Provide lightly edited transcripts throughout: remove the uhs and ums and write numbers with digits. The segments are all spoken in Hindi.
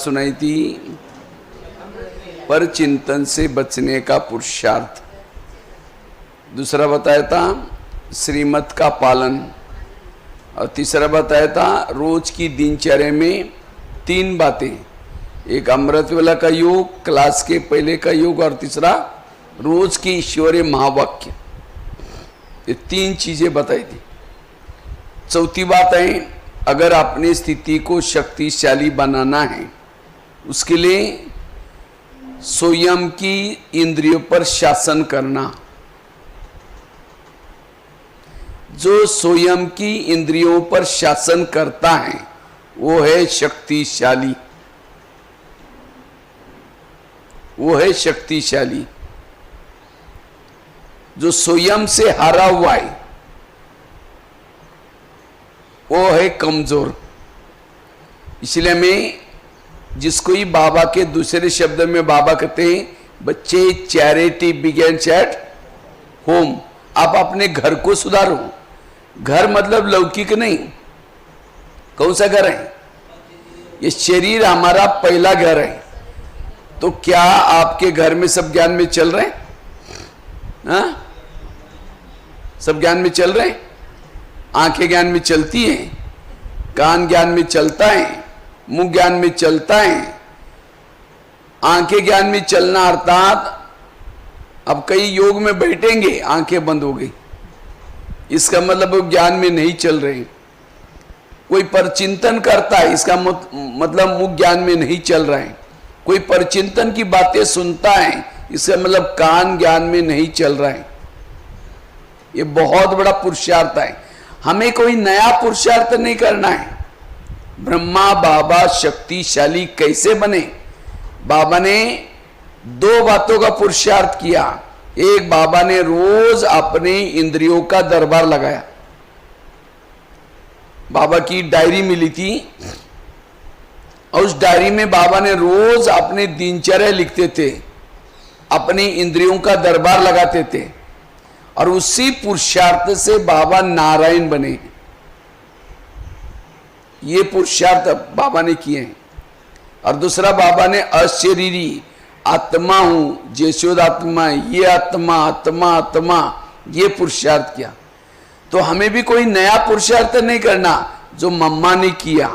सुनाई थी, पर चिंतन से बचने का पुरुषार्थ। दूसरा बताया था श्रीमत का पालन, और तीसरा बताया था रोज की दिनचर्या में 3 बातें, एक अमृत वेला का योग, क्लास के पहले का योग, और तीसरा रोज की ईश्वरीय महावाक्य। ये 3 चीजें बताई थी। चौथी बात है, अगर अपनी स्थिति को शक्तिशाली बनाना है उसके लिए स्वयं की इंद्रियों पर शासन करना। जो स्वयं की इंद्रियों पर शासन करता है वो है शक्तिशाली, वो है शक्तिशाली। जो स्वयं से हारा हुआ है वो है कमजोर। इसलिए हमें जिसको ही बाबा के दूसरे शब्द में बाबा कहते हैं, बच्चे चैरिटी बिगिंस एट होम। आप अपने घर को सुधारो। घर मतलब लौकिक नहीं। कौन सा घर है? ये शरीर हमारा पहला घर है। तो क्या आपके घर में सब ज्ञान में चल रहे हैं? हाँ? सब ज्ञान में चल रहे हैं? आंखें ज्ञान में चलती हैं, कान ज्ञान में चलता है, मुंह ज्ञान में चलता है। आंखें ज्ञान में चलना अर्थात अब कई योग में बैठेंगे आंखें बंद हो गई, इसका मतलब वो ज्ञान में नहीं चल रहे। कोई परचिंतन करता है, इसका मतलब मुंह ज्ञान में नहीं चल रहा है। कोई परचिंतन की बातें सुनता है, इसका मतलब कान ज्ञान में नहीं चल रहा है। ये बहुत बड़ा पुरुषार्थ है। हमें कोई नया पुरुषार्थ नहीं करना है। ब्रह्मा बाबा शक्तिशाली कैसे बने? बाबा ने 2 बातों का पुरुषार्थ किया। एक, बाबा ने रोज अपने इंद्रियों का दरबार लगाया। बाबा की डायरी मिली थी और उस डायरी में बाबा ने रोज अपने दिनचर्या लिखते थे, अपनी इंद्रियों का दरबार लगाते थे, और उसी पुरुषार्थ से बाबा नारायण बने। ये पुरुषार्थ बाबा ने किए हैं। और दूसरा, बाबा ने अशरीरी आत्मा हूं, जैसोद आत्मा, ये आत्मा आत्मा आत्मा, ये पुरुषार्थ किया। तो हमें भी कोई नया पुरुषार्थ नहीं करना। जो मम्मा ने किया,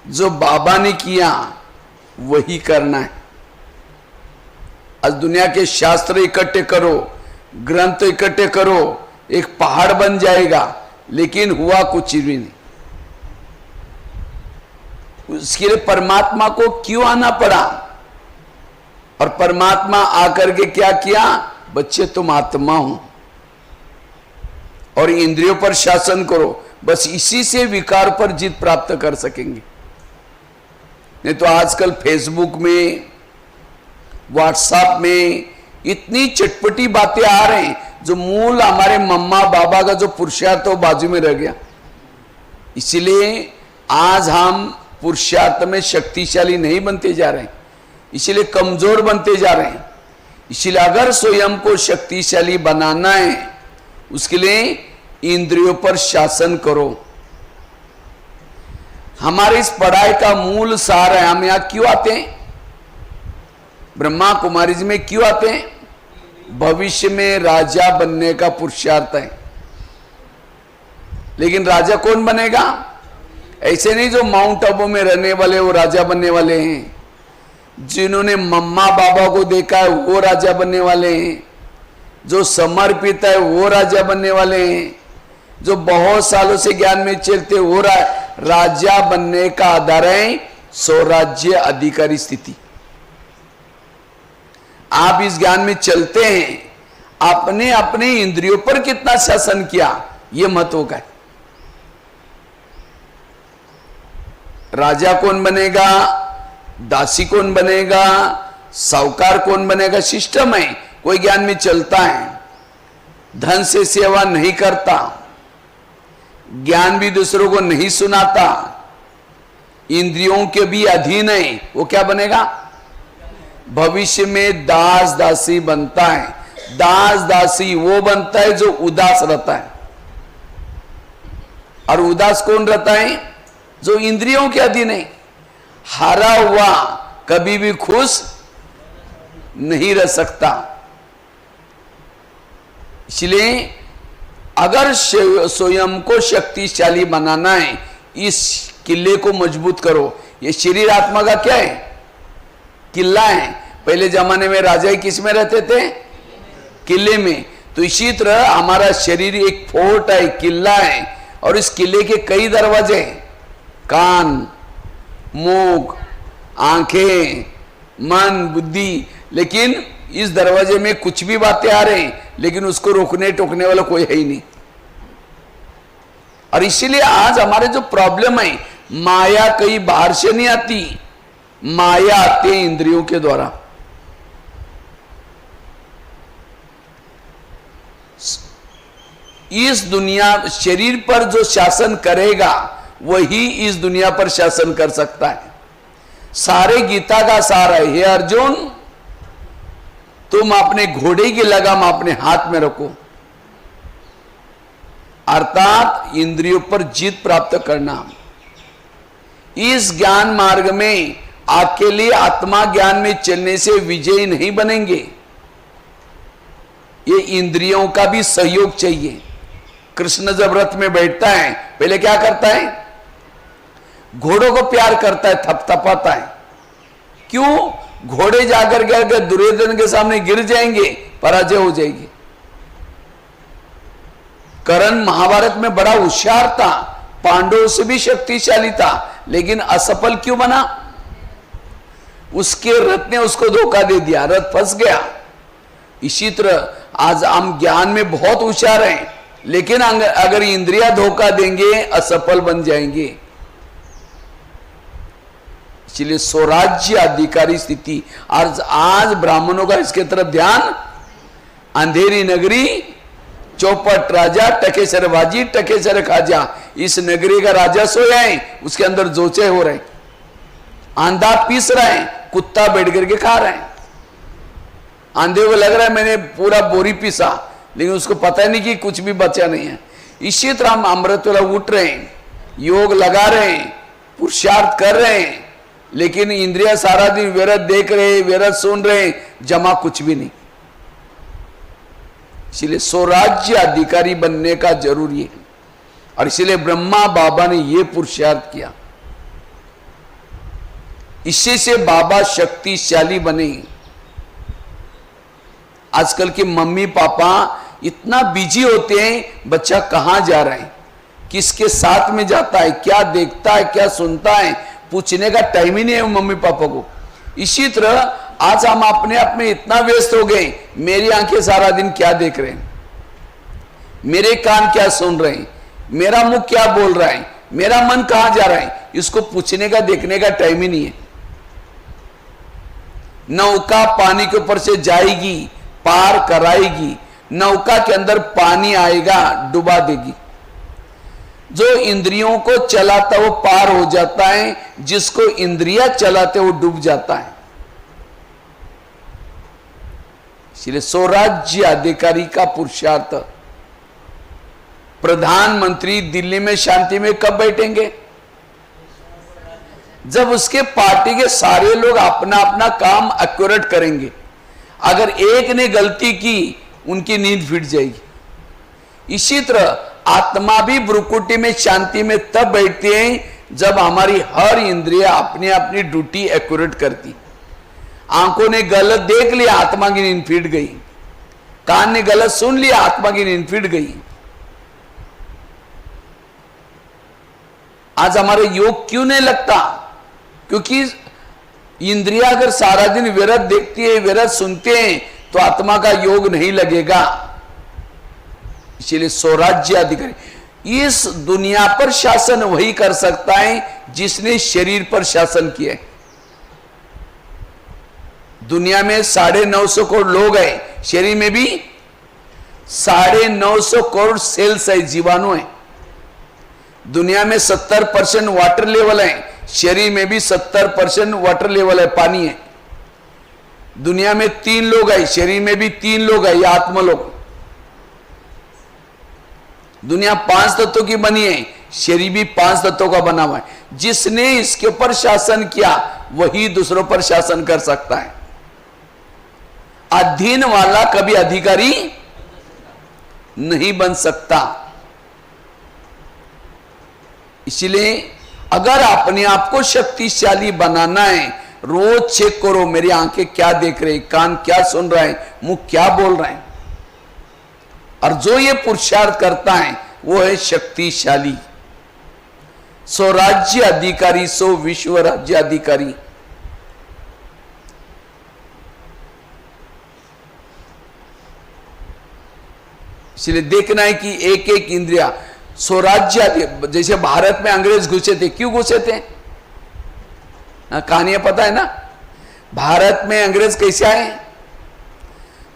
जो बाबा ने किया, वही करना है। आज दुनिया के शास्त्र इकट्ठे करो, ग्रंथ इकट्ठे करो, एक पहाड़ बन जाएगा, लेकिन हुआ कुछ भी नहीं। उसके लिए परमात्मा को क्यों आना पड़ा? और परमात्मा आकर के क्या किया? बच्चे तुम आत्मा हो और इंद्रियों पर शासन करो। बस इसी से विकार पर जीत प्राप्त कर सकेंगे। नहीं तो आजकल फेसबुक में, व्हाट्सएप में इतनी चटपटी बातें आ रहे हैं, जो मूल हमारे मम्मा बाबा का जो पुरुषार्थ वो बाजू में रह गया। इसीलिए आज हम पुरुषार्थ में शक्तिशाली नहीं बनते जा रहे हैं, इसीलिए कमजोर बनते जा रहे हैं। इसीलिए अगर स्वयं को शक्तिशाली बनाना है, उसके लिए इंद्रियों पर शासन करो। हमारी इस पढ़ाई का मूल सार है। हम यहां क्यों आते हैं? ब्रह्मा कुमारी जी में क्यों आते हैं? भविष्य में राजा बनने का पुरुषार्थ है। लेकिन राजा कौन बनेगा? ऐसे नहीं जो माउंट आबू में रहने वाले वो राजा बनने वाले हैं। जिन्होंने मम्मा बाबा को देखा है वो राजा बनने वाले हैं। जो समर्पित है वो राजा बनने वाले हैं। जो बहुत सालों से ज्ञान में चलते वो राजा बनने का आधार है स्वराज्य अधिकारी स्थिति। आप इस ज्ञान में चलते हैं, आपने अपने इंद्रियों पर कितना शासन किया, यह महत्व का है। राजा कौन बनेगा, दासी कौन बनेगा, साहूकार कौन बनेगा, सिस्टम है। कोई ज्ञान में चलता है, धन से सेवा नहीं करता, ज्ञान भी दूसरों को नहीं सुनाता, इंद्रियों के भी अधीन है, वो क्या बनेगा? भविष्य में दास दासी बनता है। दास दासी वो बनता है जो उदास रहता है। और उदास कौन रहता है? जो इंद्रियों के अधीन है। हारा हुआ कभी भी खुश नहीं रह सकता। इसलिए अगर स्वयं को शक्तिशाली बनाना है, इस किले को मजबूत करो। ये शरीर आत्मा का क्या है? किला है। पहले जमाने में राजा किस में रहते थे? किले में। तो इसी तरह हमारा शरीर एक फोर्ट है, किला है, और इस किले के कई दरवाजे हैं। कान, मुख, आंखें, मन, बुद्धि। लेकिन इस दरवाजे में कुछ भी बातें आ रहे हैं, लेकिन उसको रोकने टोकने वाला कोई है ही नहीं। और इसीलिए आज हमारे जो प्रॉब्लम है, माया कहीं बाहर से नहीं आती, माया आती है इंद्रियों के द्वारा। इस दुनिया, शरीर पर जो शासन करेगा वही इस दुनिया पर शासन कर सकता है। सारे गीता का सार है, हे अर्जुन तुम अपने घोड़े की लगाम अपने हाथ में रखो, अर्थात इंद्रियों पर जीत प्राप्त करना। इस ज्ञान मार्ग में अकेले आत्मा ज्ञान में चलने से विजयी नहीं बनेंगे, ये इंद्रियों का भी सहयोग चाहिए। कृष्ण जब रथ में बैठता है, पहले क्या करता है? घोड़ों को प्यार करता है, थपथपाता है। क्यों? घोड़े जाकर के अगर दुर्योधन के सामने गिर जाएंगे, पराजय हो जाएगी। कर्ण महाभारत में बड़ा होशियार था, पांडवों से भी शक्तिशाली था, लेकिन असफल क्यों बना? उसके रथ ने उसको धोखा दे दिया, रथ फंस गया। इसी तरह आज हम ज्ञान में बहुत होशियार हैं, लेकिन अगर इंद्रियां धोखा देंगे, असफल बन जाएंगे। इसलिए स्वराज्य अधिकारी स्थिति, आज ब्राह्मणों का इसके तरफ ध्यान। अंधेरी नगरी, चौपट राजा, टकेसर बाजी, टकेसर खाजा। इस नगरी का राजा सोया है, उसके अंदर जोचे हो रहे, आंधा पीस रहा है, कुत्ता बैठ करके खा रहा है। आंधे को लग रहा है मैंने पूरा बोरी पीसा, लेकिन उसको पता नहीं कि कुछ भी बचा नहीं है। इसी तरह हम अमृत वाला उठ रहे हैं, योग लगा रहे हैं, पुरुषार्थ कर रहे हैं, लेकिन इंद्रिया सारा दिन व्यर्थ देख रहे, व्यर्थ सुन रहे, जमा कुछ भी नहीं। इसलिए स्वराज्य अधिकारी बनने का जरूरी है, और इसलिए ब्रह्मा बाबा ने यह पुरुषार्थ किया। इसी से बाबा शक्तिशाली बने। आजकल के मम्मी पापा इतना बिजी होते हैं, बच्चा कहां जा रहा है, किसके साथ में जाता है, क्या देखता है, क्या सुनता है, पूछने का टाइम ही नहीं है मम्मी पापा को। इसी तरह आज हम अपने आप में इतना व्यस्त हो गए, मेरी आंखें सारा दिन क्या देख रहे हैं, मेरे कान क्या सुन रहे हैं, मेरा मुंह क्या बोल रहा है, मेरा मन कहां जा रहा है, इसको पूछने का देखने का टाइम ही नहीं है। नौका पानी के ऊपर से जाएगी, पार कराएगी, नौका के अंदर पानी आएगा, डुबा देगी। जो इंद्रियों को चलाता वो पार हो जाता है, जिसको इंद्रियां चलाते वो डूब जाता है। इसलिए स्वराज्य अधिकारी का पुरुषार्थ। प्रधानमंत्री दिल्ली में शांति में कब बैठेंगे? जब उसके पार्टी के सारे लोग अपना अपना काम एक्यूरेट करेंगे। अगर एक ने गलती की, उनकी नींद फिट जाएगी। इसी तरह आत्मा भी भ्रुकुटी में शांति में तब बैठती है जब हमारी हर इंद्रिया अपनी अपनी ड्यूटी एक्यूरेट करती। आंखों ने गलत देख लिया, आत्मा की नींद फिट गई। कान ने गलत सुन लिया, आत्मा की नींद फिट गई। आज हमारे योग क्यों नहीं लगता? क्योंकि इंद्रिया अगर सारा दिन व्यर्थ देखती है, व्यर्थ सुनते हैं, तो आत्मा का योग नहीं लगेगा। इसलिए स्वराज्य अधिकारी, इस दुनिया पर शासन वही कर सकता है जिसने शरीर पर शासन किया। दुनिया में 950 करोड़ लोग हैं, शरीर में भी 950 करोड़ सेल्स है, जीवाणु है। दुनिया में 70% वाटर लेवल है, शरीर में भी 70% वाटर लेवल है, पानी है। दुनिया में 3 लोग है, शरीर में भी 3 लोग है, ये आत्मा लोग। दुनिया 5 तत्वों की बनी है, शरीर भी 5 तत्वों का बना हुआ है। जिसने इसके ऊपर शासन किया वही दूसरों पर शासन कर सकता है। अधीन वाला कभी अधिकारी नहीं बन सकता। इसलिए अगर अपने आप को शक्तिशाली बनाना है, रोज चेक करो मेरी आंखें क्या देख रही, कान क्या सुन रहा है, मुंह क्या बोल रहा है। और जो ये पुरुषार्थ करता है वो है शक्तिशाली। सो राज्य अधिकारी, सो विश्व राज्य अधिकारी। इसलिए देखना है कि एक एक इंद्रिया स्वराज्य। जैसे भारत में अंग्रेज घुसे थे, क्यों घुसे थे? कहानियां पता है ना। भारत में अंग्रेज कैसे आए?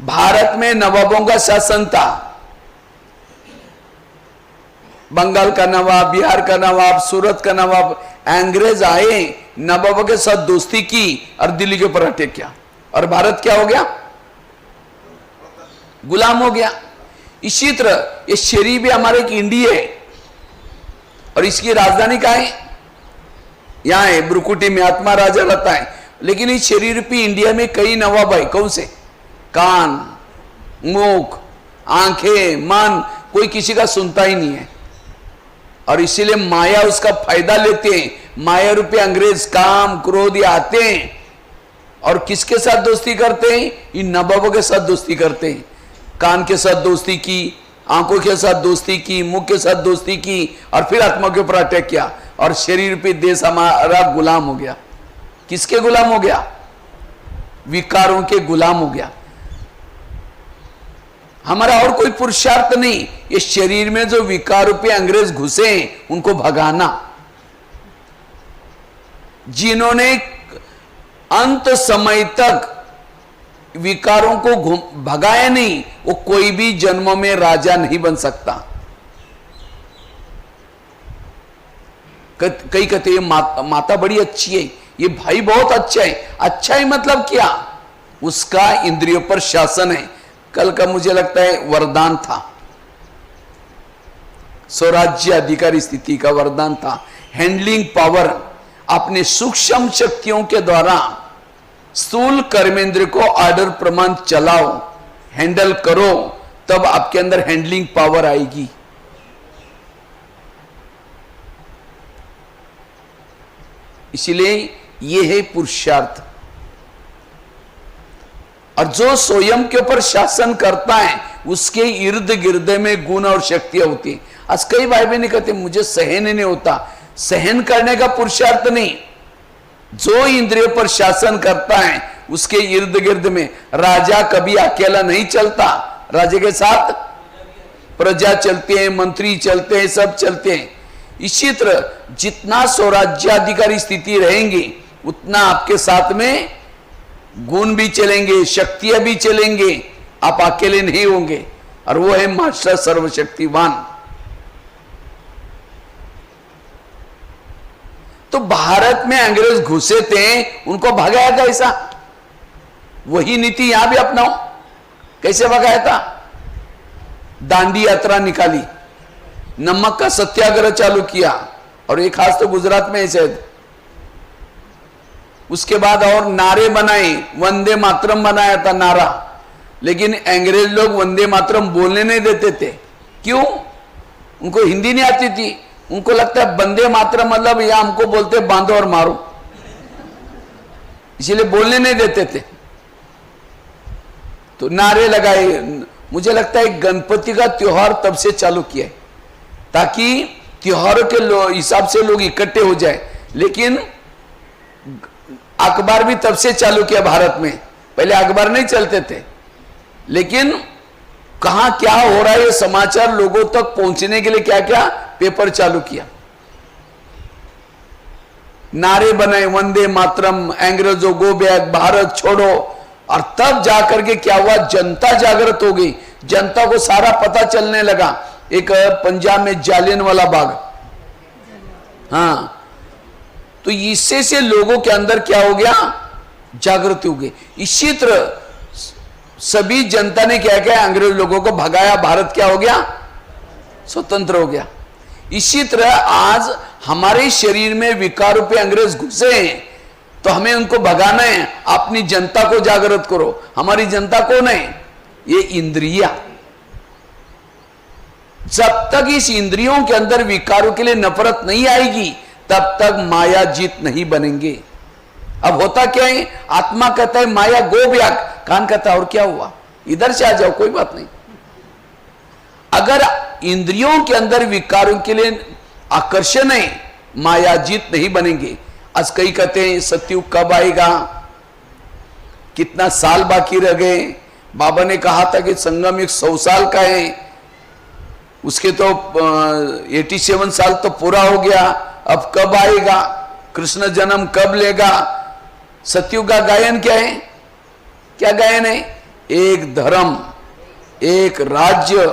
भारत में नवाबों का शासन था। बंगाल का नवाब, बिहार का नवाब, सूरत का नवाब। अंग्रेज आए, नवाबों के साथ दोस्ती की और दिल्ली के ऊपर अटैक किया, और भारत क्या हो गया? गुलाम हो गया। इसी तरह ये शरीर भी हमारे एक इंडिया है, और इसकी राजधानी कहाँ है? यहां है ब्रुकुटी में, आत्मा राजा रहता है। लेकिन इस शरीर पे इंडिया में कई नवाब है। कौन से? कान, मुख, आंखें, मन, कोई किसी का सुनता ही नहीं है। और इसीलिए माया उसका फायदा लेते हैं। माया रूपी अंग्रेज काम क्रोध आते हैं और किसके साथ दोस्ती करते हैं? इन नवाबों के साथ दोस्ती करते हैं। कान के साथ दोस्ती की, आंखों के साथ दोस्ती की, मुंह के साथ दोस्ती की, और फिर आत्मा के ऊपर अटैक किया, और शरीर पे देश हमारा गुलाम हो गया। किसके गुलाम हो गया? विकारों के गुलाम हो गया। हमारा और कोई पुरुषार्थ नहीं, ये शरीर में जो विकार रूपी अंग्रेज घुसे उनको भगाना। जिन्होंने अंत समय तक विकारों को भगाया नहीं, वो कोई भी जन्मों में राजा नहीं बन सकता। कई कहते ये माता बड़ी अच्छी है, ये भाई बहुत अच्छा है। अच्छा है मतलब क्या? उसका इंद्रियों पर शासन है। कल का मुझे लगता है वरदान था, स्वराज्य अधिकारी स्थिति का वरदान था। हैंडलिंग पावर, अपने सूक्ष्म शक्तियों के द्वारा स्थूल कर्मेंद्र को ऑर्डर प्रमाण चलाओ, हैंडल करो, तब आपके अंदर हैंडलिंग पावर आएगी। इसलिए यह है पुरुषार्थ। और जो स्वयं के ऊपर शासन करता है उसके इर्द गिर्द में गुण और शक्तियां होती है। आज कई भाई बहन कहते मुझे सहन नहीं होता। सहन करने का पुरुषार्थ नहीं, जो इंद्रियों पर शासन करता है उसके इर्द गिर्द में। राजा कभी अकेला नहीं चलता, राजा के साथ प्रजा चलते हैं, मंत्री चलते हैं, सब चलते हैं। इसी तरह जितना स्वराज्याधिकारी स्थिति रहेंगी उतना आपके साथ में गुण भी चलेंगे, शक्तियां भी चलेंगे, आप अकेले नहीं होंगे। और वो है मास्टर सर्वशक्तिवान। तो भारत में अंग्रेज घुसे थे, उनको भगाया था ऐसा? वही नीति यहां भी अपनाओ। कैसे भगाया था? दांडी यात्रा निकाली, नमक का सत्याग्रह चालू किया, और एक खास तो गुजरात में ऐसे। उसके बाद और नारे बनाए, वंदे मातरम बनाया था नारा। लेकिन अंग्रेज लोग वंदे मातरम बोलने नहीं देते थे। क्यों? उनको हिंदी नहीं आती थी। उनको लगता है वंदे मातरम मतलब या हमको बोलते बांधो और मारो, इसीलिए बोलने नहीं देते थे। तो नारे लगाए। मुझे लगता है गणपति का त्योहार तब से चालू किया है, ताकि त्योहारों के हिसाब से लोग इकट्ठे हो जाए। लेकिन अखबार भी तब से चालू किया भारत में। पहले अखबार नहीं चलते थे, लेकिन कहां क्या हो रहा है ये समाचार लोगों तक पहुंचने के लिए क्या क्या पेपर चालू किया। नारे बनाए, वंदे मातरम, अंग्रेजों गो बैक, भारत छोड़ो। और तब जाकर के क्या हुआ? जनता जागृत हो गई। जनता को सारा पता चलने लगा। एक पंजाब में जालियनवाला बाग, हाँ, तो इससे से लोगों के अंदर क्या हो गया? जागृति हो गई। इसी तरह सभी जनता ने क्या किया? अंग्रेज लोगों को भगाया, भारत क्या हो गया? स्वतंत्र हो गया। इसी तरह आज हमारे शरीर में विकार रूपी अंग्रेज घुसे हैं, तो हमें उनको भगाना है। अपनी जनता को जागृत करो। हमारी जनता कौन है? ये इंद्रिया। जब तक इस इंद्रियों के अंदर विकारों के लिए नफरत नहीं आएगी, तब तक माया जीत नहीं बनेंगे। अब होता क्या है, आत्मा कहता है माया गो ब्याग, कान कहता है और क्या हुआ, इधर से आ जाओ, कोई बात नहीं। अगर इंद्रियों के अंदर विकारों के लिए आकर्षण है, माया जीत नहीं बनेंगे। आज कई कहते हैं सतयुग कब आएगा, कितना साल बाकी रह गए। बाबा ने कहा था कि संगम 100 साल का है, उसके तो 87 साल तो पूरा हो गया, अब कब आएगा, कृष्ण जन्म कब लेगा। सतयुग का गायन क्या है? क्या गायन है? एक धर्म, एक राज्य,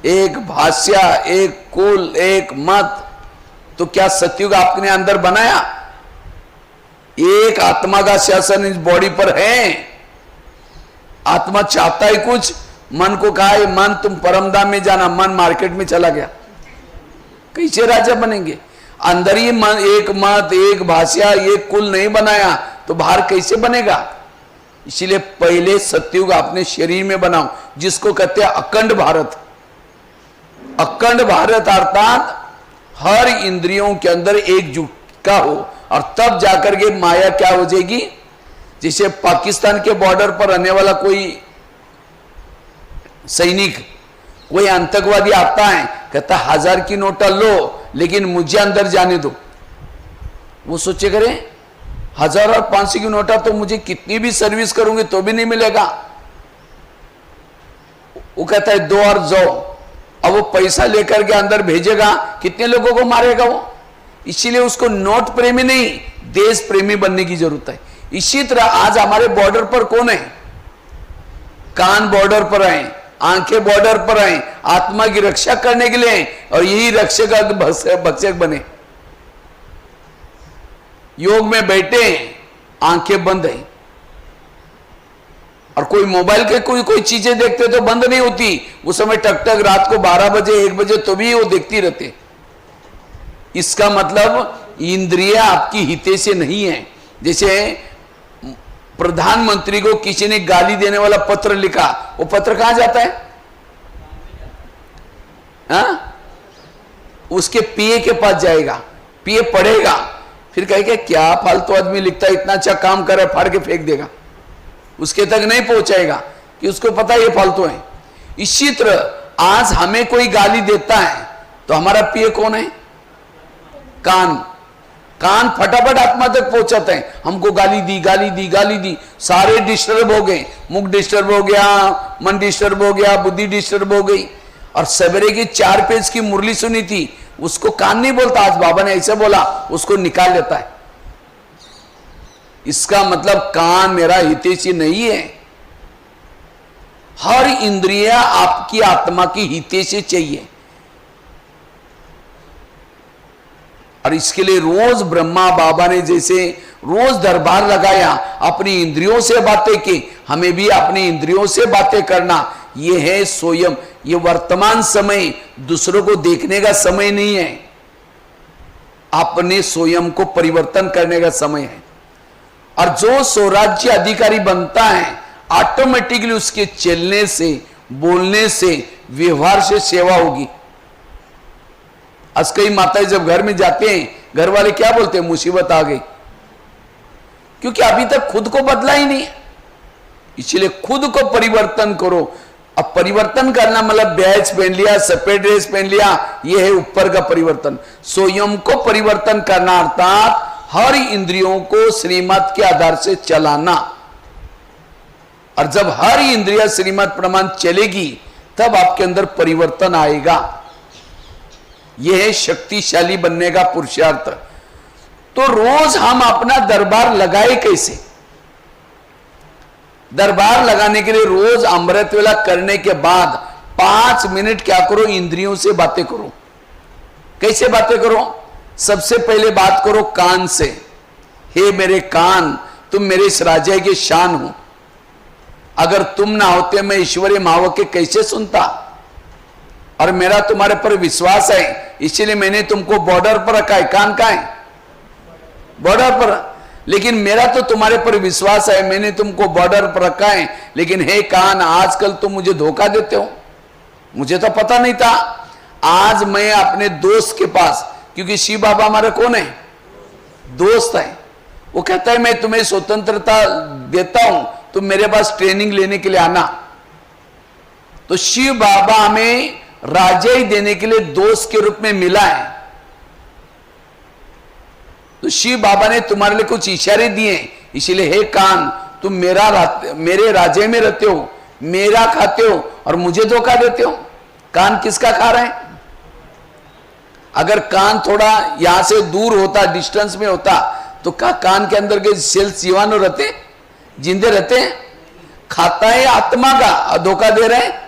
एक भाषा, एक कुल, एक मत। तो क्या सतयुग आपने अंदर बनाया? एक आत्मा का शासन इस बॉडी पर है। आत्मा चाहता है कुछ, मन को कहा है मन तुम परमधाम में जाना, मन मार्केट में चला गया, कैसे राजा बनेंगे? अंदर ही मन, एक मत, एक भाषा, एक कुल नहीं बनाया तो बाहर कैसे बनेगा? इसीलिए पहले सतयुग अपने शरीर में बनाओ, जिसको कहते हैं अखंड भारत। अखंड भारत अर्थात हर इंद्रियों के अंदर एकजुटता हो, और तब जाकर के माया क्या हो जाएगी। जैसे पाकिस्तान के बॉर्डर पर रहने वाला कोई सैनिक, कोई आतंकवादी आता है, कहता 1000 की नोटा लो लेकिन मुझे अंदर जाने दो। वो सोचे करे 1000 और 500 की नोटा तो मुझे कितनी भी सर्विस करूंगी तो भी नहीं मिलेगा। वो कहता है दो और जाओ। अब वो पैसा लेकर के अंदर भेजेगा, कितने लोगों को मारेगा वो? इसीलिए उसको नोट प्रेमी नहीं, देश प्रेमी बनने की जरूरत है। इसी तरह आज हमारे बॉर्डर पर कौन है? कान बॉर्डर पर आए, आंखें बॉर्डर पर आए, आत्मा की रक्षा करने के लिए, और यही रक्षक भक्षक बने। योग में बैठे, आंखें बंद है, और कोई मोबाइल के कोई चीजें देखते तो बंद नहीं होती। उस समय टक टक रात को 12 बजे 1 बजे तो भी वो देखती रहते। इसका मतलब इंद्रियां आपकी हिते से नहीं है। जैसे प्रधानमंत्री को किसी ने गाली देने वाला पत्र लिखा, वो पत्र कहां जाता है? हाँ? उसके पीए के पास जाएगा, पीए पढ़ेगा, फिर कहेगा क्या फालतू आदमी लिखता है, इतना अच्छा काम कर रहा है, फाड़ के फेंक देगा। उसके तक नहीं पहुंचाएगा कि उसको पता है ये फालतू है। इसी तरह आज हमें कोई गाली देता है तो हमारा पीए कौन है? कान। कान फटाफट आत्मा तक पहुंचाते हैं। हमको गाली दी, गाली दी, गाली दी, सारे डिस्टर्ब हो गए। मुख डिस्टर्ब हो गया, मन डिस्टर्ब हो गया, बुद्धि डिस्टर्ब हो गई। और सवेरे की 4 पेज की मुरली सुनी थी, उसको कान नहीं बोलता, आज बाबा ने ऐसे बोला, उसको निकाल देता है। इसका मतलब कान मेरा हितैषी नहीं है। हर इंद्रिया आपकी आत्मा की हितैषी चाहिए, और इसके लिए रोज ब्रह्मा बाबा ने जैसे रोज दरबार लगाया, अपनी इंद्रियों से बातें की, हमें भी अपनी इंद्रियों से बातें करना। यह है स्वयं, ये वर्तमान समय दूसरों को देखने का समय नहीं है, अपने स्वयं को परिवर्तन करने का समय है। और जो स्वराज्य अधिकारी बनता है, ऑटोमेटिकली उसके चलने से, बोलने से, व्यवहार से सेवा होगी। आज कई माताएं जब घर में जाते हैं, घर वाले क्या बोलते हैं? मुसीबत आ गई, क्योंकि अभी तक खुद को बदला ही नहीं है। इसलिए खुद को परिवर्तन करो। अब परिवर्तन करना मतलब बैच पहन लिया, सफेद ड्रेस पहन लिया, यह है ऊपर का परिवर्तन। स्वयं को परिवर्तन करना अर्थात हर इंद्रियों को श्रीमत के आधार से चलाना। और जब हर इंद्रिय श्रीमत प्रमाण चलेगी, तब आपके अंदर परिवर्तन आएगा। यह है शक्तिशाली बनने का पुरुषार्थ। तो रोज हम अपना दरबार लगाए कैसे? दरबार लगाने के लिए रोज अमृत वेला करने के बाद 5 मिनट क्या करो? इंद्रियों से बातें करो। कैसे बातें करो? सबसे पहले बात करो कान से। हे मेरे कान, तुम मेरे इस राजा के शान हो। अगर तुम ना होते मैं ईश्वरीय महावाक्य कैसे सुनता? और मेरा तुम्हारे पर विश्वास है इसलिए मैंने तुमको बॉर्डर पर रखा है। कान कहाँ है? बॉर्डर पर। लेकिन मेरा तो तुम्हारे पर विश्वास है, मैंने तुमको बॉर्डर पर रखा है। लेकिन हे कान, आजकल तुम मुझे धोखा देते हो। मुझे तो पता नहीं था। आज मैं अपने दोस्त के पास, क्योंकि शिव बाबा हमारा कौन है? दोस्त है। वो कहता है मैं तुम्हें स्वतंत्रता देता हूं, तुम मेरे पास ट्रेनिंग लेने के लिए आना। तो शिव बाबा हमें राजाई देने के लिए दोस्त के रूप में मिला है। तो शिव बाबा ने तुम्हारे लिए कुछ इशारे दिए, इसीलिए हे कान, तुम मेरे राज्य में रहते हो, मेरा खाते हो और मुझे धोखा देते हो। कान किसका खा रहे हैं? अगर कान थोड़ा यहां से दूर होता, डिस्टेंस में होता, तो कान के अंदर के सेल्स जीवाणु रहते, जिंदे रहते हैं। खाता है आत्मा का और धोखा दे रहे हैं।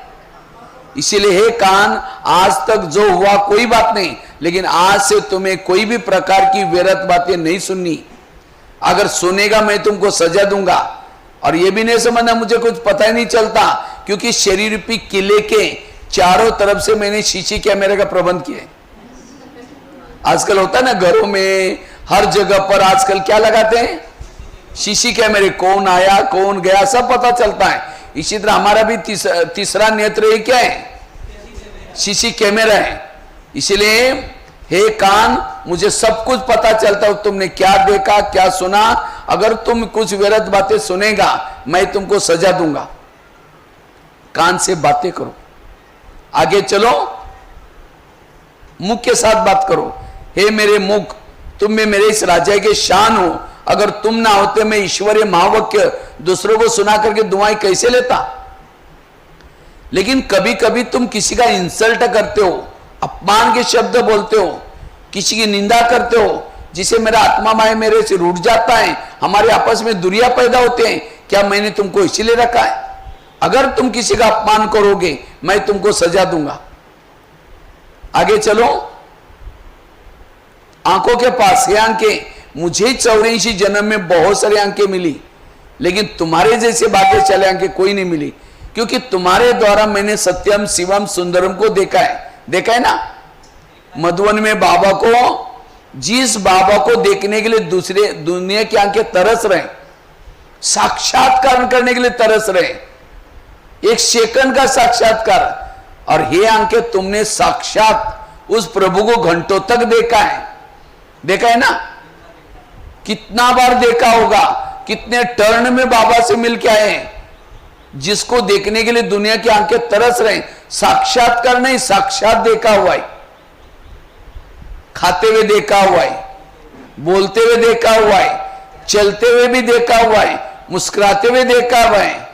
इसीलिए हे कान, आज तक जो हुआ कोई बात नहीं, लेकिन आज से तुम्हें कोई भी प्रकार की व्यर्थ बातें नहीं सुननी। अगर सुनेगा मैं तुमको सजा दूंगा। और यह भी नहीं समझना मुझे कुछ पता ही नहीं चलता, क्योंकि शरीर रूपी किले के चारों तरफ से मैंने शीशी कैमरे का प्रबंध किया है। आजकल होता है ना घरों में, हर जगह पर आजकल क्या लगाते हैं? शीशी कैमरे। कौन आया कौन गया सब पता चलता है। इसी तरह हमारा भी तीसरा नेत्र ये क्या है? शीशी कैमरा है। इसलिए हे कान, मुझे सब कुछ पता चलता है, तुमने क्या देखा क्या सुना। अगर तुम कुछ व्यर्थ बातें सुनेगा, मैं तुमको सजा दूंगा। कान से बातें करो, आगे चलो, मुख के साथ बात करो। हे मेरे मुख, तुम में मेरे इस राज्य के शान हो। अगर तुम ना होते मैं ईश्वरीय महावाक्य दूसरों को सुना करके दुआएं कैसे लेता। लेकिन कभी कभी तुम किसी का इंसल्ट करते हो, अपमान के शब्द बोलते हो, किसी की निंदा करते हो, जिसे मेरा आत्मा माया मेरे से रूठ जाता है, हमारे आपस में दूरियां पैदा होते हैं। क्या मैंने तुमको इसीलिए रखा है? अगर तुम किसी का अपमान करोगे, मैं तुमको सजा दूंगा। आगे चलो, आंखों के पास ये आंखें, मुझे 84 जन्म में बहुत सारी आंखें मिली, लेकिन तुम्हारे जैसे बातें चले आंखें कोई नहीं मिली, क्योंकि तुम्हारे द्वारा मैंने सत्यम शिवम सुंदरम को देखा है ना। मधुवन में बाबा को, जिस बाबा को देखने के लिए दूसरे दुनिया की आंखें तरस रहे, साक्षात्कार करने के लिए तरस रहे, एक सेकंड का साक्षात्कार। और ये आंखें तुमने साक्षात उस प्रभु को घंटों तक देखा है ना। कितना बार देखा होगा, कितने टर्न में बाबा से मिल के आए हैं। जिसको देखने के लिए दुनिया की आंखें तरस रहे, साक्षात्कार नहीं, साक्षात देखा हुआ है। खाते हुए देखा हुआ है, बोलते हुए देखा हुआ है, चलते हुए भी देखा हुआ है, मुस्कुराते हुए देखा हुआ है।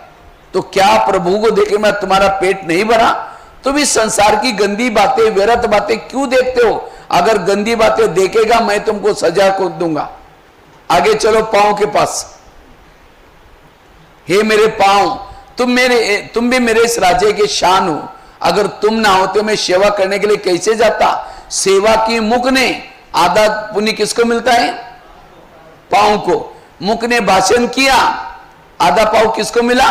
तो क्या प्रभु को देखे मैं तुम्हारा पेट नहीं भरा? तो भी संसार की गंदी बातें, व्यर्थ बातें क्यों देखते हो? अगर गंदी बातें देखेगा, मैं तुमको सजा को दूंगा। आगे चलो, पांव के पास। हे मेरे पांव, तुम भी मेरे इस राज्य के शान हो। अगर तुम ना होते मैं सेवा करने के लिए कैसे जाता? सेवा की मुख ने आधा पुण्य किसको मिलता है? पांव को। मुख ने भाषण किया, आधा पांव किसको मिला?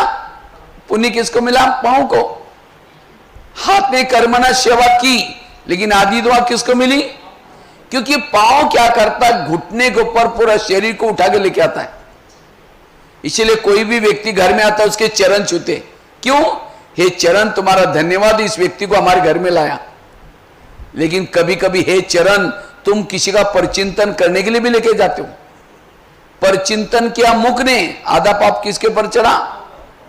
पुण्य किसको मिला? पांव को। हाथ ने कर्मना सेवा की, लेकिन आधी दुआ किसको मिली? क्योंकि पांव क्या करता है? घुटने के ऊपर पूरा शरीर को उठा के लेके आता है। इसलिए कोई भी व्यक्ति घर में आता है, उसके चरण छूते। क्यों? हे चरण, तुम्हारा धन्यवाद, इस व्यक्ति को हमारे घर में लाया। लेकिन कभी कभी हे चरण, तुम किसी का परचिंतन करने के लिए भी लेके जाते हो। परचिंतन किया मुख ने, आधा पाप किसके पर चढ़ा?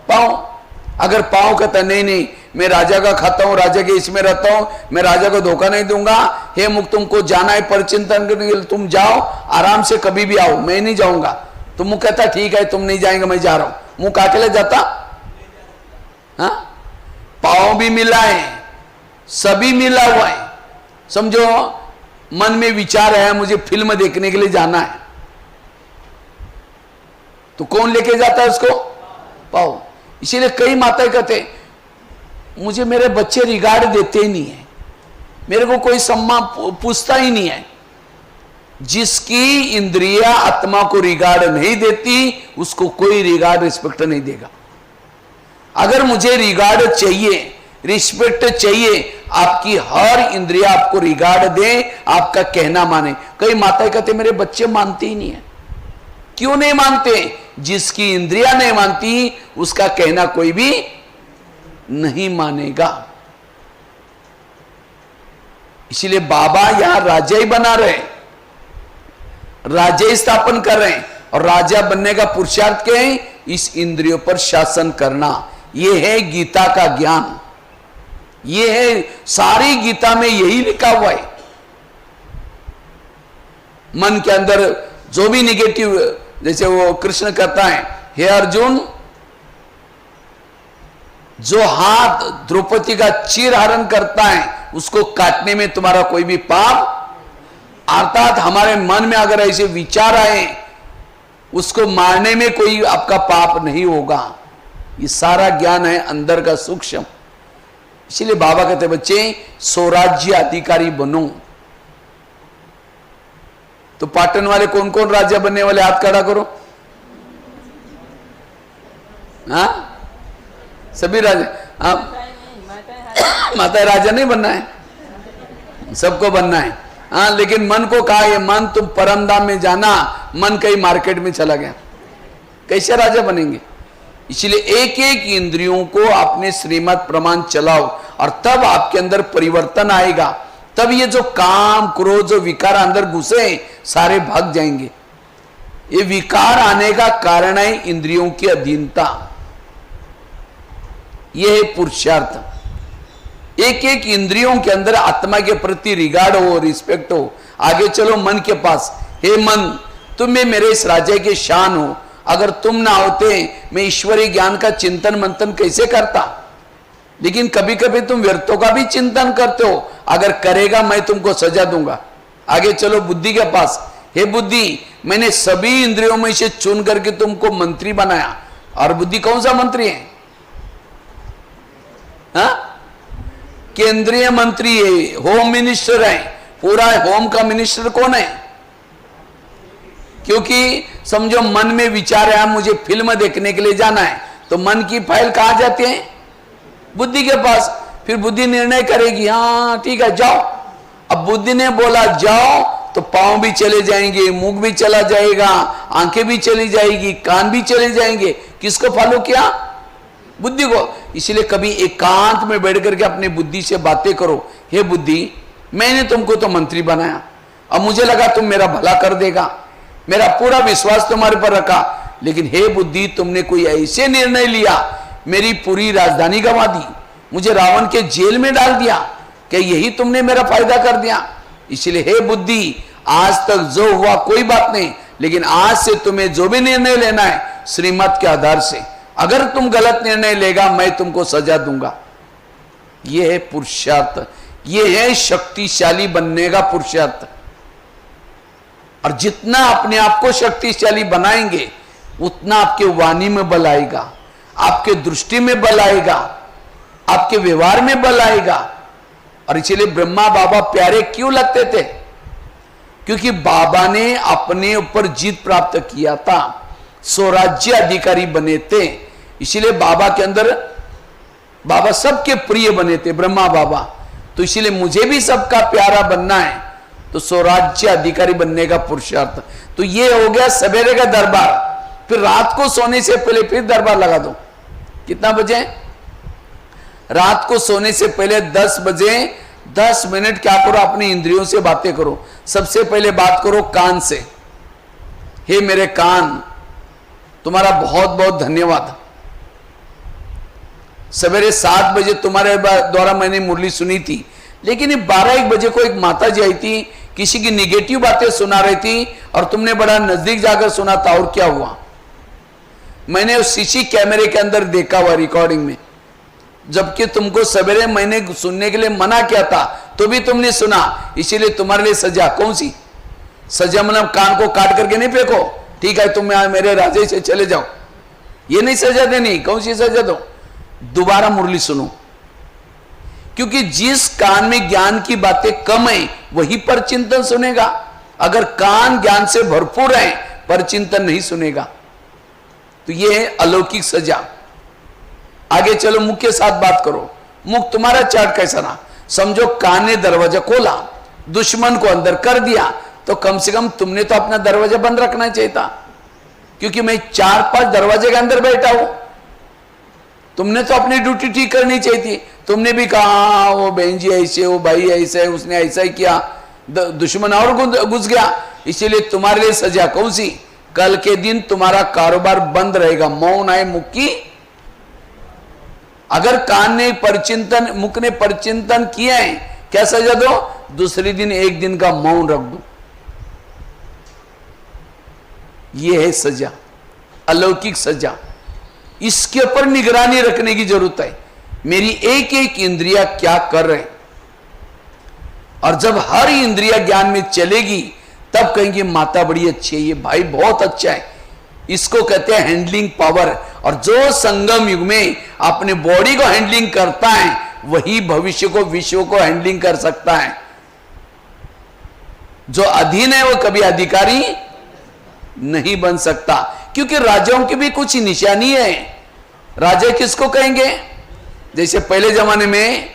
पांव। अगर पांव कहता नहीं, मैं राजा का खाता हूं, राजा के इसमें रहता हूं, मैं राजा को धोखा नहीं दूंगा, हे मुख तुमको जाना है परचिंतन करने के लिए, तुम जाओ, आराम से कभी भी आओ, मैं नहीं जाऊंगा। तो मुख कहता ठीक है, तुम नहीं जाएंगे, मैं जा रहा हूं। मुख अकेले जाता? हाँ, पांव भी मिला है, सभी मिला हुआ है। समझो, मन में विचार है मुझे फिल्म देखने के लिए जाना है, तो कौन लेके जाता है उसको? पांव। इसीलिए कई माताएं कहते मुझे मेरे बच्चे रिगार्ड देते ही नहीं है, मेरे को कोई सम्मान पूछता ही नहीं है। जिसकी इंद्रिया आत्मा को रिगार्ड नहीं देती, उसको कोई रिगार्ड रिस्पेक्ट नहीं देगा। अगर मुझे रिगार्ड चाहिए, रिस्पेक्ट चाहिए, आपकी हर इंद्रिया आपको रिगार्ड दे, आपका कहना माने। कई माताएं कहते मेरे बच्चे मानते ही नहीं है। क्यों नहीं मानते? जिसकी इंद्रिया नहीं मानती उसका कहना कोई भी नहीं मानेगा। इसीलिए बाबा यहां राजा ही बना रहे, राजा ही स्थापन कर रहे हैं। और राजा बनने का पुरुषार्थ क्या है? इस इंद्रियों पर शासन करना। यह है गीता का ज्ञान, यह है सारी गीता में यही लिखा हुआ है। मन के अंदर जो भी निगेटिव, जैसे वो कृष्ण कहता है, हे अर्जुन, जो हाथ द्रौपदी का चीरहरण करता है उसको काटने में तुम्हारा कोई भी पाप, अर्थात हमारे मन में अगर ऐसे विचार आए उसको मारने में कोई आपका पाप नहीं होगा। ये सारा ज्ञान है अंदर का सूक्ष्म। इसीलिए बाबा कहते बच्चे स्वराज्य अधिकारी बनो। तो पाटन वाले कौन कौन राजा बनने वाले? हाथ खड़ा करो। हाँ, सभी राजा। हाँ, माता राजा नहीं बनना है, सबको बनना है। हाँ, लेकिन मन को कहा ये मन तुम परम धाम में जाना, मन कहीं मार्केट में चला गया, कैसे राजा बनेंगे? इसलिए एक एक इंद्रियों को अपने श्रीमत प्रमाण चलाओ और तब आपके अंदर परिवर्तन आएगा। तब ये जो काम क्रोध जो विकार अंदर घुसे सारे भाग जाएंगे। ये विकार आने का कारण है इंद्रियों की अधीनता। यह है पुरुषार्थ। एक एक इंद्रियों के अंदर आत्मा के प्रति रिगार्ड हो, रिस्पेक्ट हो। आगे चलो मन के पास, हे मन, तुम में मेरे इस राज्य के शान हो। अगर तुम ना होते मैं ईश्वरीय ज्ञान का चिंतन मंथन कैसे करता? लेकिन कभी कभी तुम व्यर्थों का भी चिंतन करते हो। अगर करेगा मैं तुमको सजा दूंगा। आगे चलो बुद्धि के पास, हे बुद्धि, मैंने सभी इंद्रियों में से चुन करके तुमको मंत्री बनाया। और बुद्धि कौन सा मंत्री है? हाँ? केंद्रीय मंत्री है, होम मिनिस्टर है। पूरा होम का मिनिस्टर कौन है? क्योंकि समझो मन में विचार है मुझे फिल्म देखने के लिए जाना है, तो मन की फाइल कहां जाती है? बुद्धि के पास। फिर बुद्धि निर्णय करेगी, हाँ ठीक है जाओ। अब बुद्धि ने बोला जाओ तो पांव भी चले जाएंगे, मुख भी चला जाएगा, आंखें भी चली जाएगी, कान भी चले जाएंगे। किसको फॉलो किया? बुद्धि को। इसलिए कभी एकांत में बैठ करके अपनी बुद्धि से बातें करो, हे बुद्धि, मैंने तुमको तो मंत्री बनाया, अब मुझे लगा तुम मेरा भला कर देगा, मेरा पूरा विश्वास तुम्हारे पर रखा, लेकिन हे बुद्धि, तुमने कोई ऐसे निर्णय लिया, मेरी पूरी राजधानी गंवा दी, मुझे रावण के जेल में डाल दिया। क्या यही तुमने मेरा फायदा कर दिया? इसलिए हे बुद्धि, आज तक जो हुआ कोई बात नहीं, लेकिन आज से तुम्हें जो भी निर्णय लेना है श्रीमत के आधार से, अगर तुम गलत निर्णय लेगा मैं तुमको सजा दूंगा। यह है पुरुषार्थ, यह है शक्तिशाली बनने का पुरुषार्थ। और जितना अपने आप को शक्तिशाली बनाएंगे उतना आपके वाणी में बल आएगा, आपके दृष्टि में बल आएगा, आपके व्यवहार में बल आएगा। और इसीलिए ब्रह्मा बाबा प्यारे क्यों लगते थे? क्योंकि बाबा ने अपने ऊपर जीत प्राप्त किया था, स्वराज्य अधिकारी बने थे। इसीलिए बाबा के अंदर, बाबा सबके प्रिय बने थे, ब्रह्मा बाबा। तो इसीलिए मुझे भी सबका प्यारा बनना है, तो स्वराज्य अधिकारी बनने का पुरुषार्थ। तो ये हो गया सवेरे का दरबार। फिर रात को सोने से पहले फिर दरबार लगा दो। कितना बजे? रात को सोने से पहले 10 बजे 10 मिनट क्या करो? अपनी इंद्रियों से बातें करो। सबसे पहले बात करो कान से। हे मेरे कान, तुम्हारा बहुत बहुत धन्यवाद। सवेरे 7 बजे तुम्हारे द्वारा मैंने मुरली सुनी थी, लेकिन 12-1 बजे को एक माता जी आई थी, किसी की निगेटिव बातें सुना रही थी और तुमने बड़ा नजदीक जाकर सुना था। और क्या हुआ? मैंने उस सीसी कैमरे के अंदर देखा हुआ रिकॉर्डिंग में, जबकि तुमको सवेरे मैंने सुनने के लिए मना किया था तो भी तुमने सुना। इसीलिए तुम्हारे लिए सजा कौन सी? सजा मतलब कान को काट करके नहीं फेंको, ठीक है तुम मेरे राजे से चले जाओ, ये नहीं सजा देनी। कौन सी सजा दो? दोबारा मुरली सुनो। क्योंकि जिस कान में ज्ञान की बातें कम है वही पर चिंतन सुनेगा। अगर कान ज्ञान से भरपूर है पर चिंतन नहीं सुनेगा। तो यह है अलौकिक सजा। आगे चलो, मुख के साथ बात करो। मुख तुम्हारा चार्ट कैसा रहा? समझो कान ने दरवाजा खोला, दुश्मन को अंदर कर दिया, तो कम से कम तुमने तो अपना दरवाजा बंद रखना चाहिए था, क्योंकि मैं 4-5 दरवाजे के अंदर बैठा हूं। तुमने तो अपनी ड्यूटी ठीक करनी चाहिए थी। तुमने भी कहा वो बहन जी ऐसे, वो भाई ऐसे, उसने ऐसा ही किया, दुश्मन और घुस गया, इसीलिए तुम्हारे लिए सजा कौन सी? कल के दिन तुम्हारा कारोबार बंद रहेगा। मौन आए मुक्की, अगर कान ने परचिंतन, मुख ने परचिंतन किया है, क्या सजा दो? दूसरे दिन 1 दिन का मौन रख दो। यह है सजा, अलौकिक सजा। इसके ऊपर निगरानी रखने की जरूरत है, मेरी एक एक इंद्रिया क्या कर रहे हैं। और जब हर इंद्रिया ज्ञान में चलेगी, तब कहेंगे माता बड़ी अच्छी है, ये भाई बहुत अच्छा है। इसको कहते हैं हैंडलिंग पावर। और जो संगम युग में अपने बॉडी को हैंडलिंग करता है, वही भविष्य को, विश्व को हैंडलिंग कर सकता है। जो अधीन है वो कभी अधिकारी नहीं बन सकता, क्योंकि राजाओं की भी कुछ निशानी है। राजा किसको कहेंगे? जैसे पहले जमाने में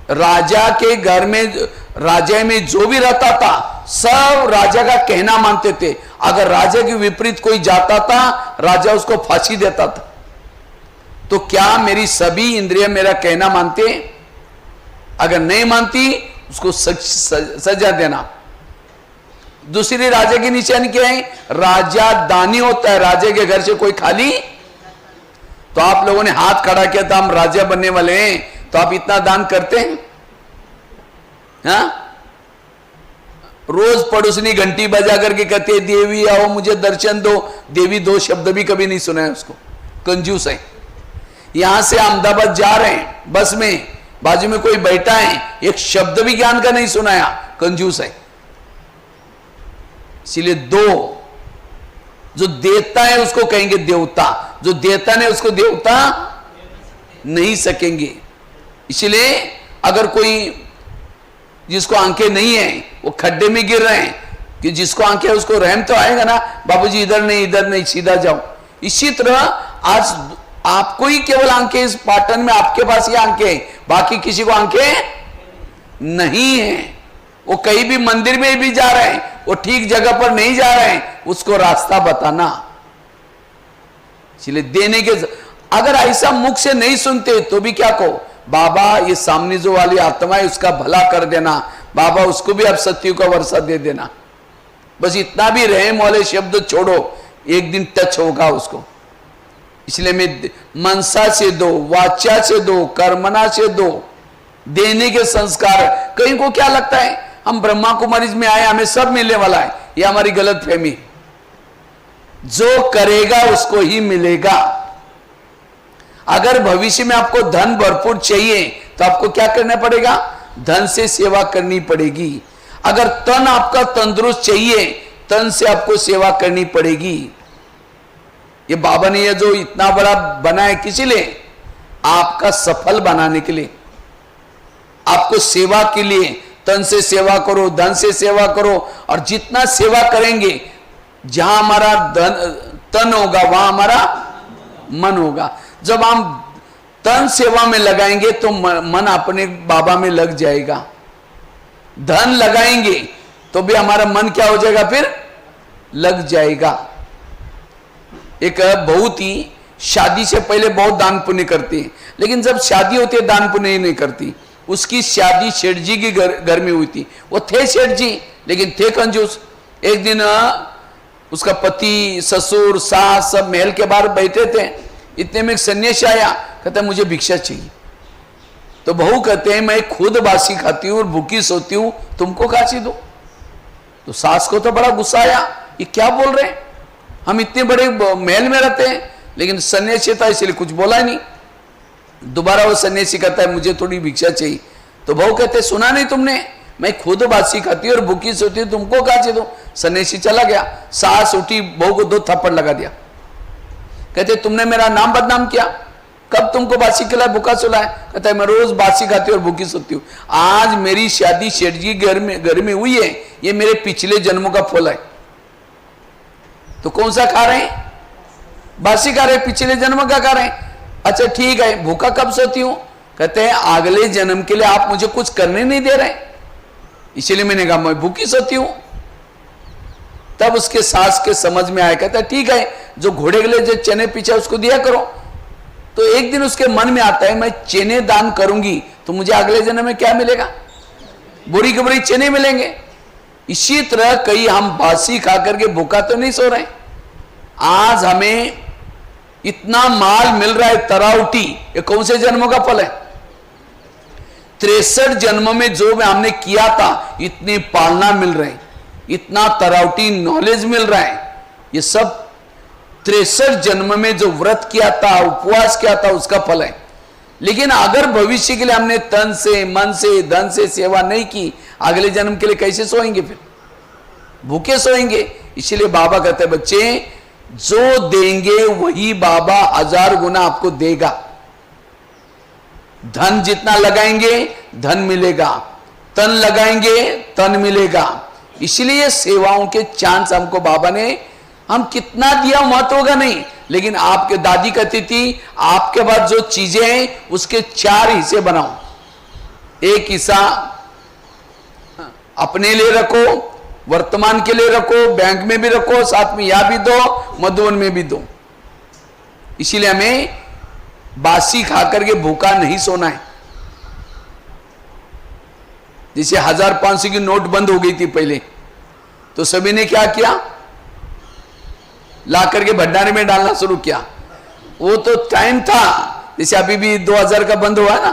राजा के घर में, राजा में जो भी रहता था, सब राजा का कहना मानते थे। अगर राजा के विपरीत कोई जाता था, राजा उसको फांसी देता था। तो क्या मेरी सभी इंद्रियां मेरा कहना मानते? अगर नहीं मानती, उसको सजा देना। दूसरी राजा की निशानी क्या है? राजा दानी होता है, राजा के घर से कोई खाली। तो आप लोगों ने हाथ खड़ा किया था, हम राजा बनने वाले हैं, तो आप इतना दान करते हैं? हाँ? रोज पड़ोसनी घंटी बजा करके कहते हैं देवी आओ मुझे दर्शन दो। देवी 2 शब्द भी कभी नहीं सुना है उसको, कंजूस है। यहां से अहमदाबाद जा रहे हैं बस में, बाजू में कोई बैठा है, एक शब्द भी ज्ञान का नहीं सुनाया, कंजूस है। इसीलिए 2, जो देता है उसको कहेंगे देवता, जो देता नहीं उसको देवता नहीं सकेंगे। इसलिए अगर कोई जिसको आंखें नहीं है, वो खड्डे में गिर रहे हैं, कि जिसको आंखें है उसको रहम तो आएगा ना, बाबूजी इधर नहीं सीधा जाओ। इसी तरह आज आपको ही केवल आंखें, इस पाटन में आपके पास ही आंखें, बाकी किसी को आंखें नहीं है। वो कहीं भी मंदिर में भी जा रहे हैं, वो ठीक जगह पर नहीं जा रहे हैं, उसको रास्ता बताना। इसलिए देने के, अगर ऐसा मुख से नहीं सुनते तो भी क्या कहो, बाबा ये सामने जो वाली आत्मा है उसका भला कर देना, बाबा उसको भी अब सत्य का वर्षा दे देना। बस इतना भी रहम वाले शब्द छोड़ो, एक दिन टच होगा उसको। इसलिए मैं मनसा से दो, वाचा से दो, कर्मना से दो, देने के संस्कार। कहीं को क्या लगता है हम ब्रह्मा कुमारी में आए, हमें सब मिलने वाला है, ये हमारी गलत फहमी। जो करेगा उसको ही मिलेगा। अगर भविष्य में आपको धन भरपूर चाहिए तो आपको क्या करना पड़ेगा? धन से सेवा करनी पड़ेगी। अगर तन आपका तंदुरुस्त चाहिए, तन से आपको सेवा करनी पड़ेगी। ये बाबा ने ये जो इतना बड़ा बनाया किसी लिए? आपका सफल बनाने के लिए, आपको सेवा के लिए। तन से सेवा करो, धन से सेवा करो, और जितना सेवा करेंगे, जहां हमारा तन होगा वहां हमारा मन होगा। जब हम तन सेवा में लगाएंगे तो मन अपने बाबा में लग जाएगा। धन लगाएंगे तो भी हमारा मन क्या हो जाएगा? फिर लग जाएगा। एक बहुत ही शादी से पहले बहुत दान पुण्य करती है, लेकिन जब शादी होती है दान पुण्य नहीं करती। उसकी शादी सेठ जी के घर में हुई थी। वो थे सेठ जी, लेकिन थे कंजूस। एक दिन उसका पति, ससुर, सास सब महल के बाहर बैठे थे। इतने में एक सन्यासी आया, कहता है मुझे भिक्षा चाहिए। तो बहू कहते हैं मैं खुद बासी खाती हूँ और भूखी सोती हूँ, तुमको काशी दो। तो सास को तो बड़ा गुस्सा आया, ये क्या बोल रहे हैं, हम इतने बड़े महल में रहते हैं। लेकिन सन्यासी था इसलिए कुछ बोला ही नहीं। दोबारा वो सन्यासी कहता है मुझे थोड़ी भिक्षा चाहिए। तो बहू कहते सुना नहीं तुमने, मैं खुद बासी खाती हूँ और भूखी सोती हूँ, तुमको काशी दो। सन्यासी चला गया। सास उठी, बहू को 2 थप्पड़ लगा दिया। कहते तुमने मेरा नाम बदनाम किया, कब तुमको बासी खिलाया, भूखा सुलाया? कहता है मैं रोज बासी खाती हूँ और भूखी सोती हूँ। आज मेरी शादी सेठ जी घर में हुई है, ये मेरे पिछले जन्मों का फल है। तो कौन सा खा रहे हैं? बासी खा रहे हैं, पिछले जन्म का खा रहे हैं। अच्छा ठीक है, भूखा कब सोती हूँ? कहते हैं अगले जन्म के लिए आप मुझे कुछ करने नहीं दे रहे, इसलिए मैंने कहा मैं भूखी सोती हूं। तब उसके सास के समझ में आया, कहता ठीक है, जो घोड़े के लिए जो चने पीछे उसको दिया करो। तो एक दिन उसके मन में आता है मैं चने दान करूंगी तो मुझे अगले जन्म में क्या मिलेगा, बुरी के बुरी चने मिलेंगे। इसी तरह कई हम बासी खा करके भूखा तो नहीं सो रहे। आज हमें इतना माल मिल रहा है तराउटी, ये कौन से जन्मों का फल है? 63 जन्मों में जो हमने किया था इतने पालना मिल रहे हैं, इतना तराउटी नॉलेज मिल रहा है। ये सब 63 जन्म में जो व्रत किया था, उपवास किया था, उसका फल है। लेकिन अगर भविष्य के लिए हमने तन से, मन से, धन से सेवा नहीं की, अगले जन्म के लिए कैसे सोएंगे? फिर भूखे सोएंगे। इसलिए बाबा कहते हैं बच्चे जो देंगे वही बाबा 1000 गुना आपको देगा। धन जितना लगाएंगे धन मिलेगा, तन लगाएंगे तन मिलेगा। इसलिए सेवाओं के चांस हमको बाबा ने, हम कितना दिया महत्व होगा नहीं, लेकिन आपके दादी कहती थी आपके पास जो चीजें हैं उसके 4 हिस्से बनाओ। एक हिस्सा अपने लिए रखो, वर्तमान के लिए रखो, बैंक में भी रखो, साथ में यहां भी दो, मधुवन में भी दो। इसीलिए हमें बासी खाकर के भूखा नहीं सोना है। जैसे 1000-500 की नोट बंद हो गई थी पहले, तो सभी ने क्या किया, ला करके भंडारे में डालना शुरू किया। वो तो टाइम था, जैसे अभी भी 2000 का बंद हुआ ना,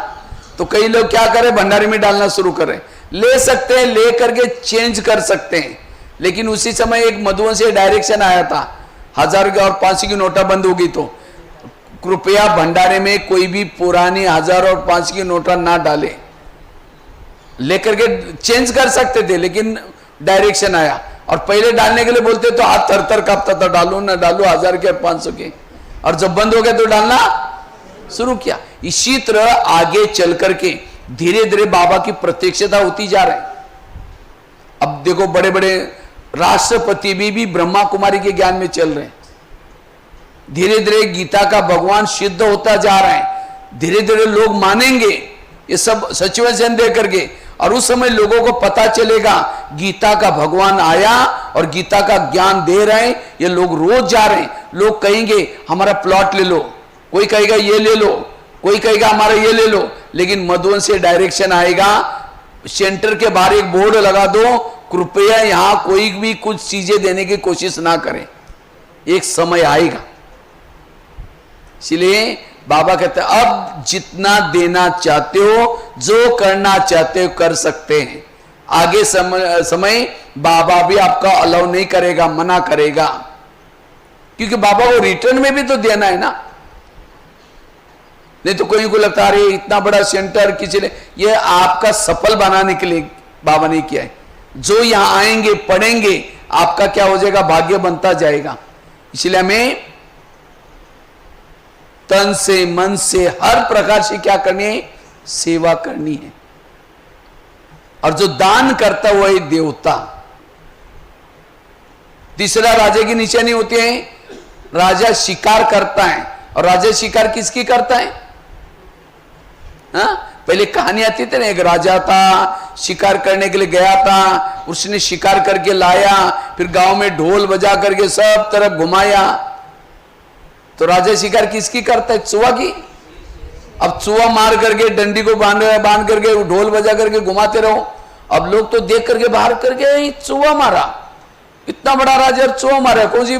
तो कई लोग क्या करें, भंडारे में डालना शुरू करें। ले सकते हैं, ले करके चेंज कर सकते हैं। लेकिन उसी समय एक मधुवन से डायरेक्शन आया था, 1000 की और 500 की नोटा बंद हो गई, तो कृपया भंडारे में कोई भी पुरानी 1000 और 500 की नोटा ना डाले। लेकर के चेंज कर सकते थे, लेकिन डायरेक्शन आया। और पहले डालने के लिए बोलते तो हाथ थर थर कांपता था, डालू ना डालू 1000 के और 500 के। और जब बंद हो गया तो डालना शुरू किया। इसी तरह आगे चल करके धीरे धीरे बाबा की प्रत्यक्षता होती जा रही है। अब देखो बड़े बड़े राष्ट्रपति भी ब्रह्मा कुमारी के ज्ञान में चल रहे हैं। धीरे धीरे गीता का भगवान सिद्ध होता जा रहा है। धीरे धीरे लोग मानेंगे ये सब सिचुएशन दे करके, और उस समय लोगों को पता चलेगा गीता का भगवान आया और गीता का ज्ञान दे रहे हैं। ये लोग रोज जा रहे हैं। लोग कहेंगे हमारा प्लॉट ले लो, कोई कहेगा ये ले लो, कोई कहेगा हमारा ये ले लो। लेकिन मधुवन से डायरेक्शन आएगा, सेंटर के बाहर एक बोर्ड लगा दो, कृपया यहां कोई भी कुछ चीजें देने की कोशिश ना करें, एक समय आएगा। इसलिए बाबा कहते हैं अब जितना देना चाहते हो, जो करना चाहते हो कर सकते हैं। आगे समय बाबा भी आपका अलाउ नहीं करेगा, मना करेगा, क्योंकि बाबा को रिटर्न में भी तो देना है ना। नहीं तो कोई को लगता है इतना बड़ा सेंटर किसी ने, ये आपका सफल बनाने के लिए बाबा ने किया है। जो यहां आएंगे पढ़ेंगे, आपका क्या हो जाएगा, भाग्य बनता जाएगा। इसलिए हमें तन से, मन से, हर प्रकार से क्या करनी है, सेवा करनी है। और जो दान करता हुआ एक देवता। तीसरा राजा की निशानी होती है, राजा शिकार करता है। और राजा शिकार किसकी करता है? पहले कहानी आती थी ना, एक राजा था, शिकार करने के लिए गया था, उसने शिकार करके लाया, फिर गांव में ढोल बजा करके सब तरफ घुमाया। तो राजा शिकार किसकी करता है? चुहा की। अब चुहा मार करके डंडी को बांध करके ढोल बजा करके घुमाते रहो। अब लोग तो देख करके बाहर करके चुहा मारा, इतना बड़ा राजा चुहा मारा, कौन सी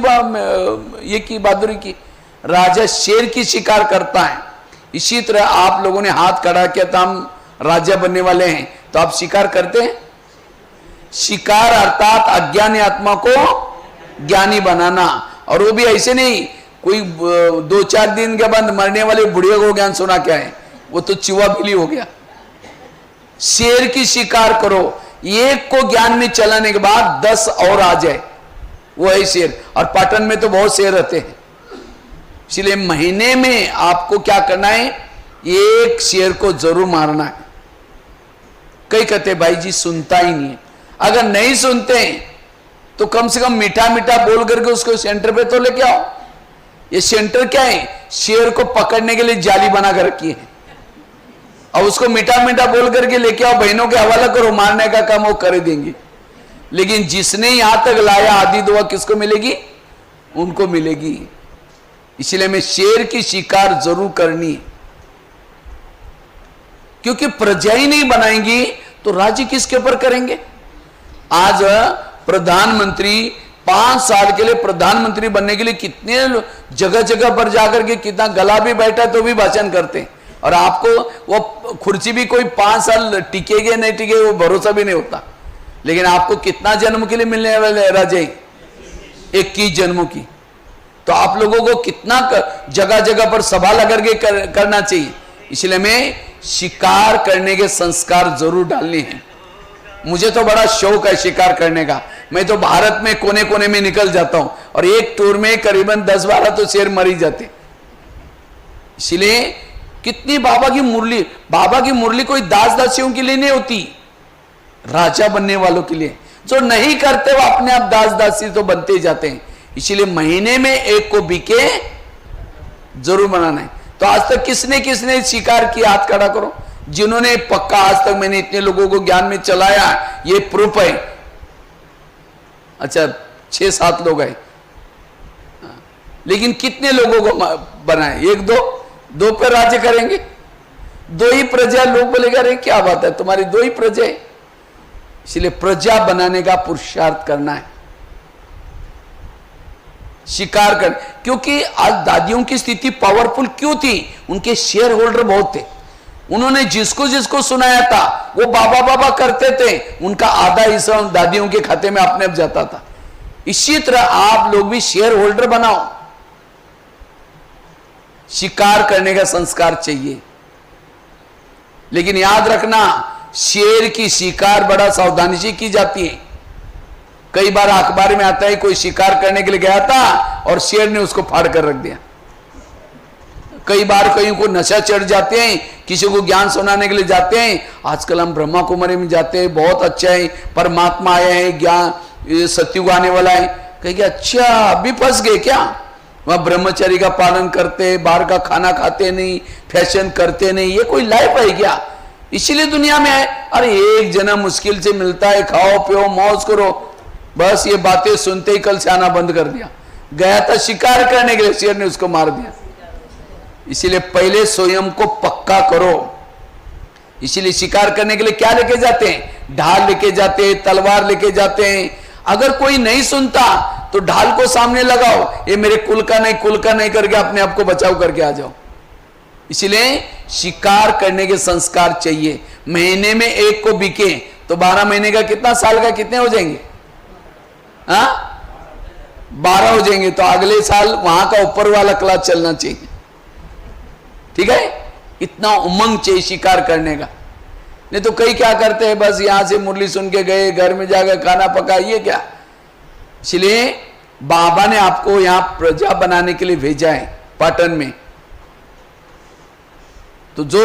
ये की बहादुरी की? राजा शेर की शिकार करता है। इसी तरह आप लोगों ने हाथ खड़ा किया तो हम राजा बनने वाले हैं, तो आप शिकार करते हैं। शिकार अर्थात अज्ञानी आत्मा को ज्ञानी बनाना। और वो भी ऐसे नहीं कोई 2-4 दिन के बाद मरने वाले बुढ़िया को ज्ञान सुना क्या है, वो तो चूहा बिल्ली हो गया। शेर की शिकार करो, एक को ज्ञान में चलाने के बाद 10 और आ जाए, वो है शेर। और पाटन में तो बहुत शेर रहते हैं। इसलिए महीने में आपको क्या करना है, एक शेर को जरूर मारना है। कई कहते भाई जी सुनता ही नहीं है। अगर नहीं सुनते तो कम से कम मीठा मीठा बोल करके उसको सेंटर पे तो लेके आओ। ये सेंटर क्या है, शेर को पकड़ने के लिए जाली बना कर रखी है। और उसको मीठा मीठा बोल करके लेके आओ, बहनों के हवाला करो, मारने का काम वो कर देंगे। लेकिन जिसने यहां तक लाया आधी दुआ किसको मिलेगी? उनको मिलेगी। इसलिए हमें शेर की शिकार जरूर करनी है, क्योंकि प्रजा ही नहीं बनाएंगी तो राज्य किसके ऊपर करेंगे? आज प्रधानमंत्री 5 साल के लिए प्रधानमंत्री बनने के लिए कितने जगह जगह पर जाकर के कितना गला भी बैठा तो भी भाषण करते हैं, और आपको वो कुर्सी भी कोई 5 साल टिकेगी नहीं टिकेगी वो भरोसा भी नहीं होता। लेकिन आपको कितना जन्म के लिए मिलने वाले राजा? 21 जन्मों की। तो आप लोगों को कितना जगह जगह पर सभा लगा के करना चाहिए। इसलिए हमें शिकार करने के संस्कार जरूर डालने हैं। मुझे तो बड़ा शौक है शिकार करने का। मैं तो भारत में कोने कोने में निकल जाता हूं, और एक टूर में करीबन 10-12 तो शेर मर ही जाते। इसलिए कितनी बाबा की मुरली कोई दास दासियों के लिए नहीं होती, राजा बनने वालों के लिए। जो नहीं करते वो अपने आप दास दासी तो बनते ही जाते हैं। इसलिए महीने में एक को बीके जरूर बनाना है। तो आज तक किसने किसने शिकार किया? हाथ खड़ा करो। जिन्होंने पक्का आज तक मैंने इतने लोगों को ज्ञान में चलाया, ये प्रूफ है। अच्छा 6-7 लोग हैं, लेकिन कितने लोगों को बनाए? 1-2 पे राज्य करेंगे। 2 ही प्रजा। लोग बोलेगा अरे क्या बात है, तुम्हारी 2 ही प्रजा है। इसलिए प्रजा बनाने का पुरुषार्थ करना है, शिकार कर। क्योंकि आज दादियों की स्थिति पावरफुल क्यों थी? उनके शेयर होल्डर बहुत थे। उन्होंने जिसको जिसको सुनाया था वो बाबा बाबा करते थे, उनका आधा हिस्सा दादियों के खाते में अपने आप जाता था। इसी तरह आप लोग भी शेयर होल्डर बनाओ। शिकार करने का संस्कार चाहिए, लेकिन याद रखना शेर की शिकार बड़ा सावधानी से की जाती है। कई बार अखबार में आता है कोई शिकार करने के लिए गया था और शेर ने उसको फाड़ कर रख दिया। कई बार कहीं को नशा चढ़ जाते हैं, किसी को ज्ञान सुनाने के लिए जाते हैं। आजकल हम ब्रह्मा कुमारी में जाते हैं, बहुत अच्छा है, परमात्मा आया है, ज्ञान सत्युग आने वाला है। कहेंगे अच्छा अभी फंस गए क्या? वह ब्रह्मचर्य का पालन करते, बाहर का खाना खाते नहीं, फैशन करते नहीं, ये कोई लाइफ है क्या? इसीलिए दुनिया में है। अरे एक जना मुश्किल से मिलता है, खाओ पियो मौज करो। बस ये बातें सुनते ही कल से आना बंद कर दिया। गया था शिकार करने के लिए, शेर ने उसको मार दिया। इसीलिए पहले स्वयं को पक्का करो। इसीलिए शिकार करने के लिए क्या लेके जाते हैं? ढाल लेके जाते हैं, तलवार लेके जाते हैं। अगर कोई नहीं सुनता तो ढाल को सामने लगाओ, ये मेरे कुल का नहीं करके अपने आप को बचाव करके आ जाओ। इसलिए शिकार करने के संस्कार चाहिए। महीने में एक को बिके तो 12 महीने का कितना, साल का कितने हो जाएंगे? 12 हो जाएंगे। तो अगले साल वहां का ऊपर वाला क्लास चलना चाहिए। ठीक है? इतना उमंग चाहिए शिकार करने का। नहीं तो कई क्या करते हैं, बस यहां से मुरली सुन के गए, घर में जाकर खाना पकाइए क्या। इसलिए बाबा ने आपको यहां प्रजा बनाने के लिए भेजा है पाटन में। तो जो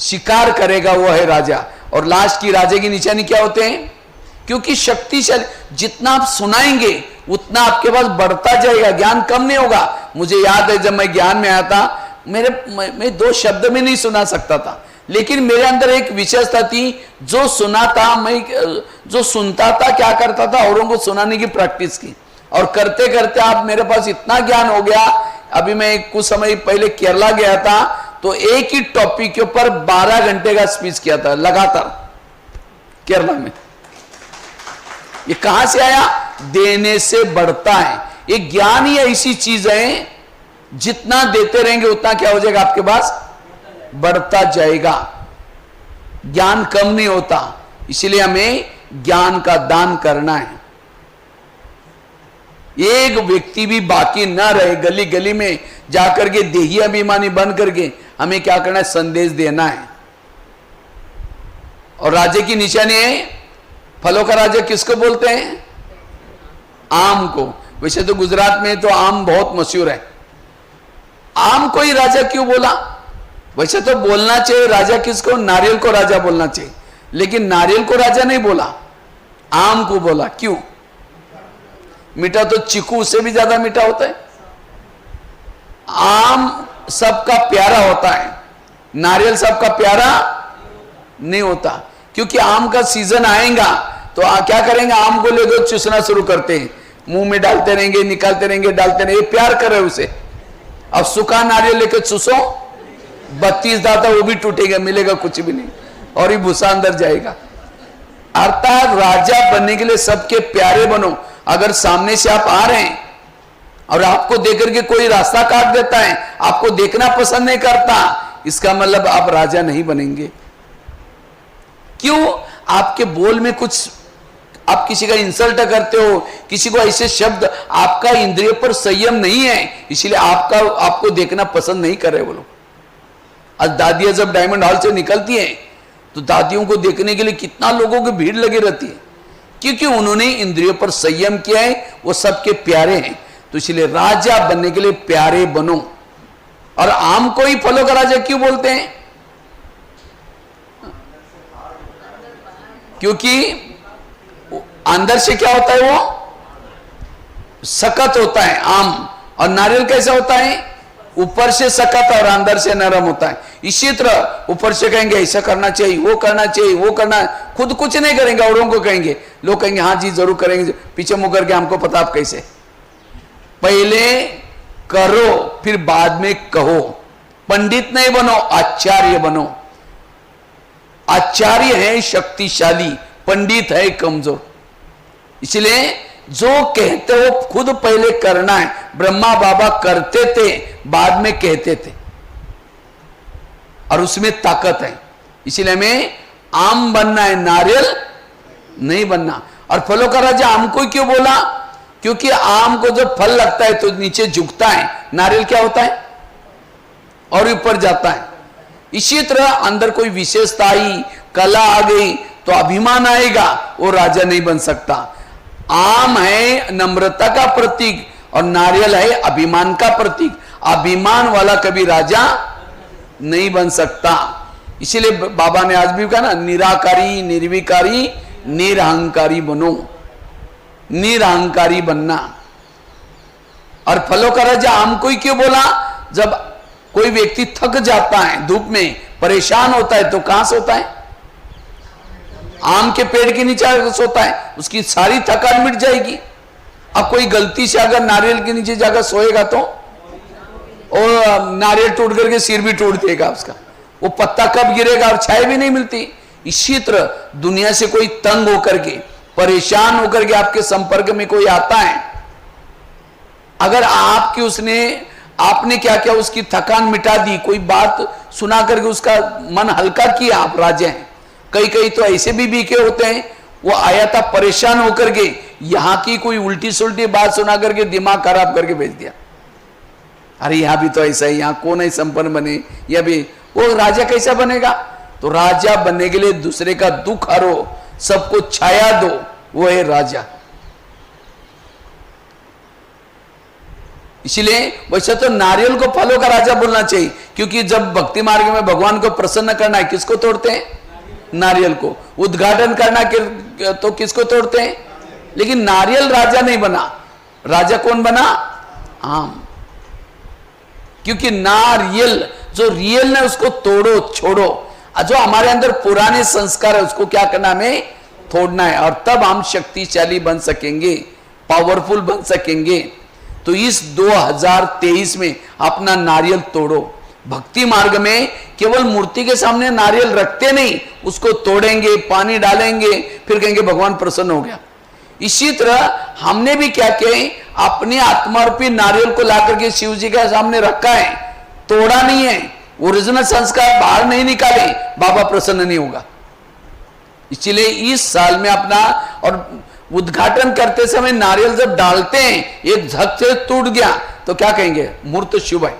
शिकार करेगा वो है राजा। और लास्ट की राजा की निशानी क्या होते हैं? क्योंकि शक्तिशाली जितना आप सुनाएंगे उतना आपके पास बढ़ता जाएगा, ज्ञान कम नहीं होगा। मुझे याद है जब मैं ज्ञान में आया था, मैं 2 शब्द में नहीं सुना सकता था, लेकिन मेरे अंदर एक विशेषता थी। जो सुना था, मैं जो सुनता था क्या करता था, औरों को सुनाने की प्रैक्टिस की, और करते करते आप मेरे पास इतना ज्ञान हो गया। अभी मैं कुछ समय पहले केरला गया था, तो एक ही टॉपिक के ऊपर 12 घंटे का स्पीच किया था लगातार केरला में। ये कहां से आया? देने से बढ़ता है। ये ज्ञान ही ऐसी चीज है, जितना देते रहेंगे उतना क्या हो जाएगा आपके पास? बढ़ता जाएगा। ज्ञान कम नहीं होता। इसलिए हमें ज्ञान का दान करना है। एक व्यक्ति भी बाकी ना रहे, गली गली में जाकर के देही अभिमानी बन करके हमें क्या करना है? संदेश देना है। और राजे की निशानी है, फलों का राजा किसको बोलते हैं? आम को। वैसे तो गुजरात में तो आम बहुत मशहूर है। आम को ही राजा क्यों बोला? वैसे तो बोलना चाहिए राजा किसको? नारियल को राजा बोलना चाहिए, लेकिन नारियल को राजा नहीं बोला, आम को बोला। क्यों? मीठा तो चीकू उससे भी ज्यादा मीठा होता है। आम सबका प्यारा होता है, नारियल सबका प्यारा नहीं होता, क्योंकि आम का सीजन आएगा तो क्या करेंगे, आम को ले दो, चूसना शुरू करते हैं, मुंह में डालते रहेंगे, निकालते रहेंगे, डालते रहेंगे, प्यार कर रहे उसे। अब सूखा नारियल लेकर चूसो, 32 दांत वो भी टूटेगा, मिलेगा कुछ भी नहीं, और ये भूसा अंदर जाएगा। अर्थात राजा बनने के लिए सबके प्यारे बनो। अगर सामने से आप आ रहे हैं और आपको देकर के कोई रास्ता काट देता है, आपको देखना पसंद नहीं करता, इसका मतलब आप राजा नहीं बनेंगे। क्यों? आपके बोल में कुछ, आप किसी का इंसल्ट करते हो, किसी को ऐसे शब्द, आपका इंद्रिय पर संयम नहीं है, इसलिए आपको देखना पसंद नहीं कर रहे वो लोग। आज दादियां जब डायमंड हॉल से निकलती हैं तो दादियों को देखने के लिए कितना लोगों की भीड़ लगी रहती है, क्योंकि उन्होंने इंद्रियों पर संयम किया है, वो सबके प्यारे हैं। तो इसलिए राजा बनने के लिए प्यारे बनो। और आम को ही फलों का राजा क्यों बोलते हैं? क्योंकि अंदर से क्या होता है, वो सख्त होता है आम, और नारियल कैसा होता है, ऊपर से सख्त और अंदर से नरम होता है। इसी तरह ऊपर से कहेंगे ऐसा करना चाहिए, वो करना चाहिए, वो करना, खुद कुछ नहीं करेंगे, औरों को कहेंगे, लोग कहेंगे हाँ जी जरूर करेंगे, पीछे मुंह करके हमको पता आप कैसे। पहले करो फिर बाद में कहो। पंडित नहीं बनो, आचार्य बनो। आचार्य है शक्तिशाली, पंडित है कमजोर। इसलिए जो कहते हो खुद पहले करना है। ब्रह्मा बाबा करते थे, बाद में कहते थे, और उसमें ताकत है। इसलिए हमें आम बनना है, नारियल नहीं बनना। और फलों का राजा आम को क्यों बोला? क्योंकि आम को जब फल लगता है तो नीचे झुकता है, नारियल क्या होता है, और ऊपर जाता है। इसी तरह अंदर कोई विशेषता आई, कला आ गई तो अभिमान आएगा, वो राजा नहीं बन सकता। आम है नम्रता का प्रतीक और नारियल है अभिमान का प्रतीक। अभिमान वाला कभी राजा नहीं बन सकता। इसीलिए बाबा ने आज भी कहा ना, निराकारी, निर्विकारी, निरहंकारी बनो। निरहंकारी बनना। और फलों का राजा आम को ही क्यों बोला? जब कोई व्यक्ति थक जाता है, धूप में परेशान होता है, तो कहां सोता है? आम के पेड़ के नीचे सोता है, उसकी सारी थकान मिट जाएगी। अब कोई गलती से अगर नारियल के नीचे जाकर सोएगा तो और नारियल टूट करके सिर भी टूट देगा उसका, वो पत्ता कब गिरेगा और छाया भी नहीं मिलती। इसी तरह दुनिया से कोई तंग होकर के, परेशान होकर के आपके संपर्क में कोई आता है, अगर आपने क्या क्या उसकी थकान मिटा दी, कोई बात सुना करके उसका मन हल्का किया, आप राजा हैं। कई कई तो ऐसे भी बीके होते हैं, वो आया था परेशान होकर के, यहां की कोई उल्टी सुल्टी बात सुना करके दिमाग खराब करके भेज दिया। अरे यहां भी तो ऐसा है, यहां कौन है संपन्न बने, या भी वो राजा कैसा बनेगा? तो राजा बनने के लिए दूसरे का दुख हरो, सबको छाया दो, वो है राजा। इसलिए वैसे तो नारियल को फलों का राजा बोलना चाहिए, क्योंकि जब भक्ति मार्ग में भगवान को प्रसन्न करना है, किसको तोड़ते हैं? नारियल को। उद्घाटन करना तो किसको तोड़ते हैं? लेकिन नारियल राजा नहीं बना। राजा कौन बना? आम। क्योंकि नारियल जो रियल है उसको तोड़ो, छोड़ो। जो हमारे अंदर पुराने संस्कार है उसको क्या करना, हमें तोड़ना है, और तब हम शक्तिशाली बन सकेंगे, पावरफुल बन सकेंगे। तो इस 2023 में अपना नारियल तोड़ो। भक्ति मार्ग में केवल मूर्ति के सामने नारियल रखते नहीं, उसको तोड़ेंगे, पानी डालेंगे, फिर कहेंगे भगवान प्रसन्न हो गया। इसी तरह हमने भी क्या किया, अपने आत्मारूपी नारियल को लाकर के शिव जी के सामने रखा है, तोड़ा नहीं है। ओरिजिनल संस्कार बाहर नहीं निकाले, बाबा प्रसन्न नहीं होगा। इसलिए इस साल में अपना, और उद्घाटन करते समय नारियल जब डालते हैं, एक झक से टूट गया तो क्या कहेंगे? मूर्त शुभ है।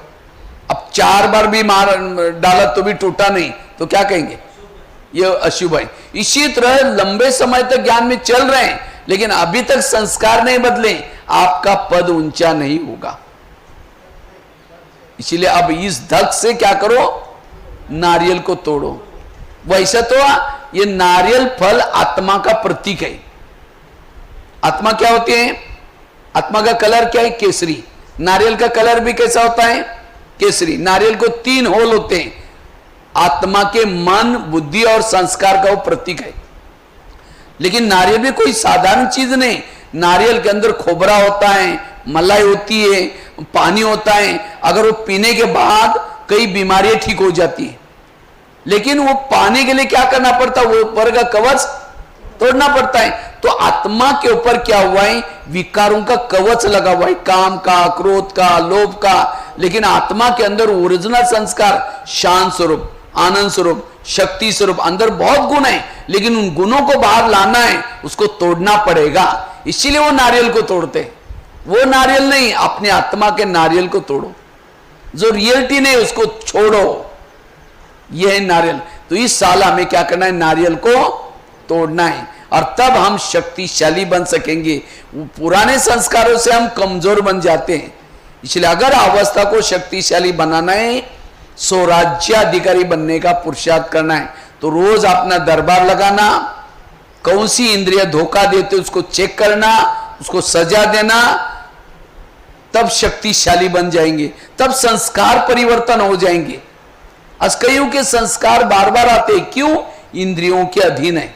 अब 4 बार भी डाला तो भी टूटा नहीं तो क्या कहेंगे? ये अशुभ है। इसी तरह लंबे समय तक ज्ञान में चल रहे हैं, लेकिन अभी तक संस्कार नहीं बदले, आपका पद ऊंचा नहीं होगा। इसीलिए अब इस धक से क्या करो? नारियल को तोड़ो। वैसे तो ये नारियल फल आत्मा का प्रतीक है। आत्मा क्या होती है? आत्मा का कलर क्या है? केसरी। नारियल का कलर भी कैसा होता है? केसरी। नारियल को 3 होल होते हैं, आत्मा के मन, बुद्धि और संस्कार का वो प्रतीक है। लेकिन नारियल भी कोई साधारण चीज नहीं। नारियल के अंदर खोबरा होता है, मलाई होती है, पानी होता है। अगर वो पीने के बाद कई बीमारियां ठीक हो जाती है, लेकिन वो पाने के लिए क्या करना पड़ता है? वो ऊपर का कवच तोड़ना पड़ता है। तो आत्मा के ऊपर क्या हुआ है? विकारों का कवच लगा हुआ है, काम का, क्रोध का, लोभ का। लेकिन आत्मा के अंदर ओरिजिनल संस्कार शांत स्वरूप, आनंद स्वरूप, शक्ति स्वरूप, अंदर बहुत गुण है, लेकिन उन गुणों को बाहर लाना है, उसको तोड़ना पड़ेगा। इसीलिए वो नारियल को तोड़ते। वो नारियल नहीं, अपने आत्मा के नारियल को तोड़ो। जो रियलिटी नहीं उसको छोड़ो, यह है नारियल। तो इस साल हमें क्या करना है? नारियल को तोड़ना है, और तब हम शक्तिशाली बन सकेंगे। पुराने संस्कारों से हम कमजोर बन जाते हैं। इसलिए अगर अवस्था को शक्तिशाली बनाना है, स्वराज्याधिकारी बनने का पुरुषार्थ करना है, तो रोज अपना दरबार लगाना, कौन सी इंद्रिय धोखा देते उसको चेक करना, उसको सजा देना, तब शक्तिशाली बन जाएंगे, तब संस्कार परिवर्तन हो जाएंगे। आज कईयों के संस्कार बार बार आते, क्यों? इंद्रियों के अधीन है।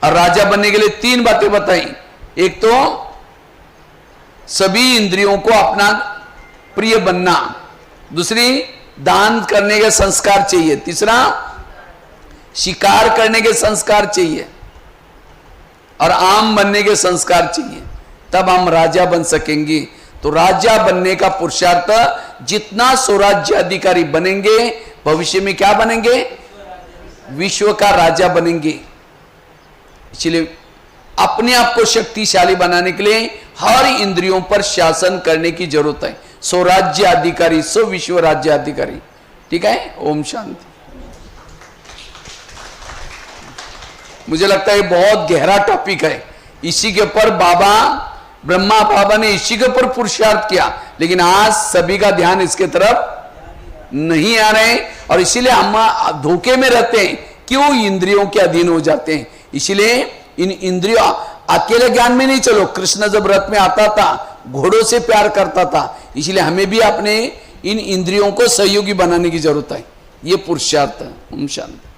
और राजा बनने के लिए 3 बातें बताई। एक तो सभी इंद्रियों को अपना प्रिय बनना, दूसरी दान करने के संस्कार चाहिए, तीसरा शिकार करने के संस्कार चाहिए, और आम बनने के संस्कार चाहिए। तब हम राजा बन सकेंगे। तो राजा बनने का पुरुषार्थ, जितना स्वराज्य अधिकारी बनेंगे, भविष्य में क्या बनेंगे? विश्व का राजा बनेंगे। इसलिए अपने आप को शक्तिशाली बनाने के लिए हर इंद्रियों पर शासन करने की जरूरत है। स्वराज्य अधिकारी, स्व विश्व राज्य अधिकारी। ठीक है? ओम शांति। मुझे लगता है बहुत गहरा टॉपिक है। इसी के ऊपर बाबा ब्रह्मा बाबा ने इसी के ऊपर पुरुषार्थ किया, लेकिन आज सभी का ध्यान इसके तरफ नहीं आ रहे हैं, और इसीलिए हम धोखे में रहते हैं। क्यों? इंद्रियों के अधीन हो जाते हैं। इसलिए इन इंद्रियों, अकेले ज्ञान में नहीं चलो। कृष्ण जब रथ में आता था, घोड़ों से प्यार करता था। इसलिए हमें भी अपने इन इंद्रियों को सहयोगी बनाने की जरूरत है। ये पुरुषार्थ है। ओम शांति।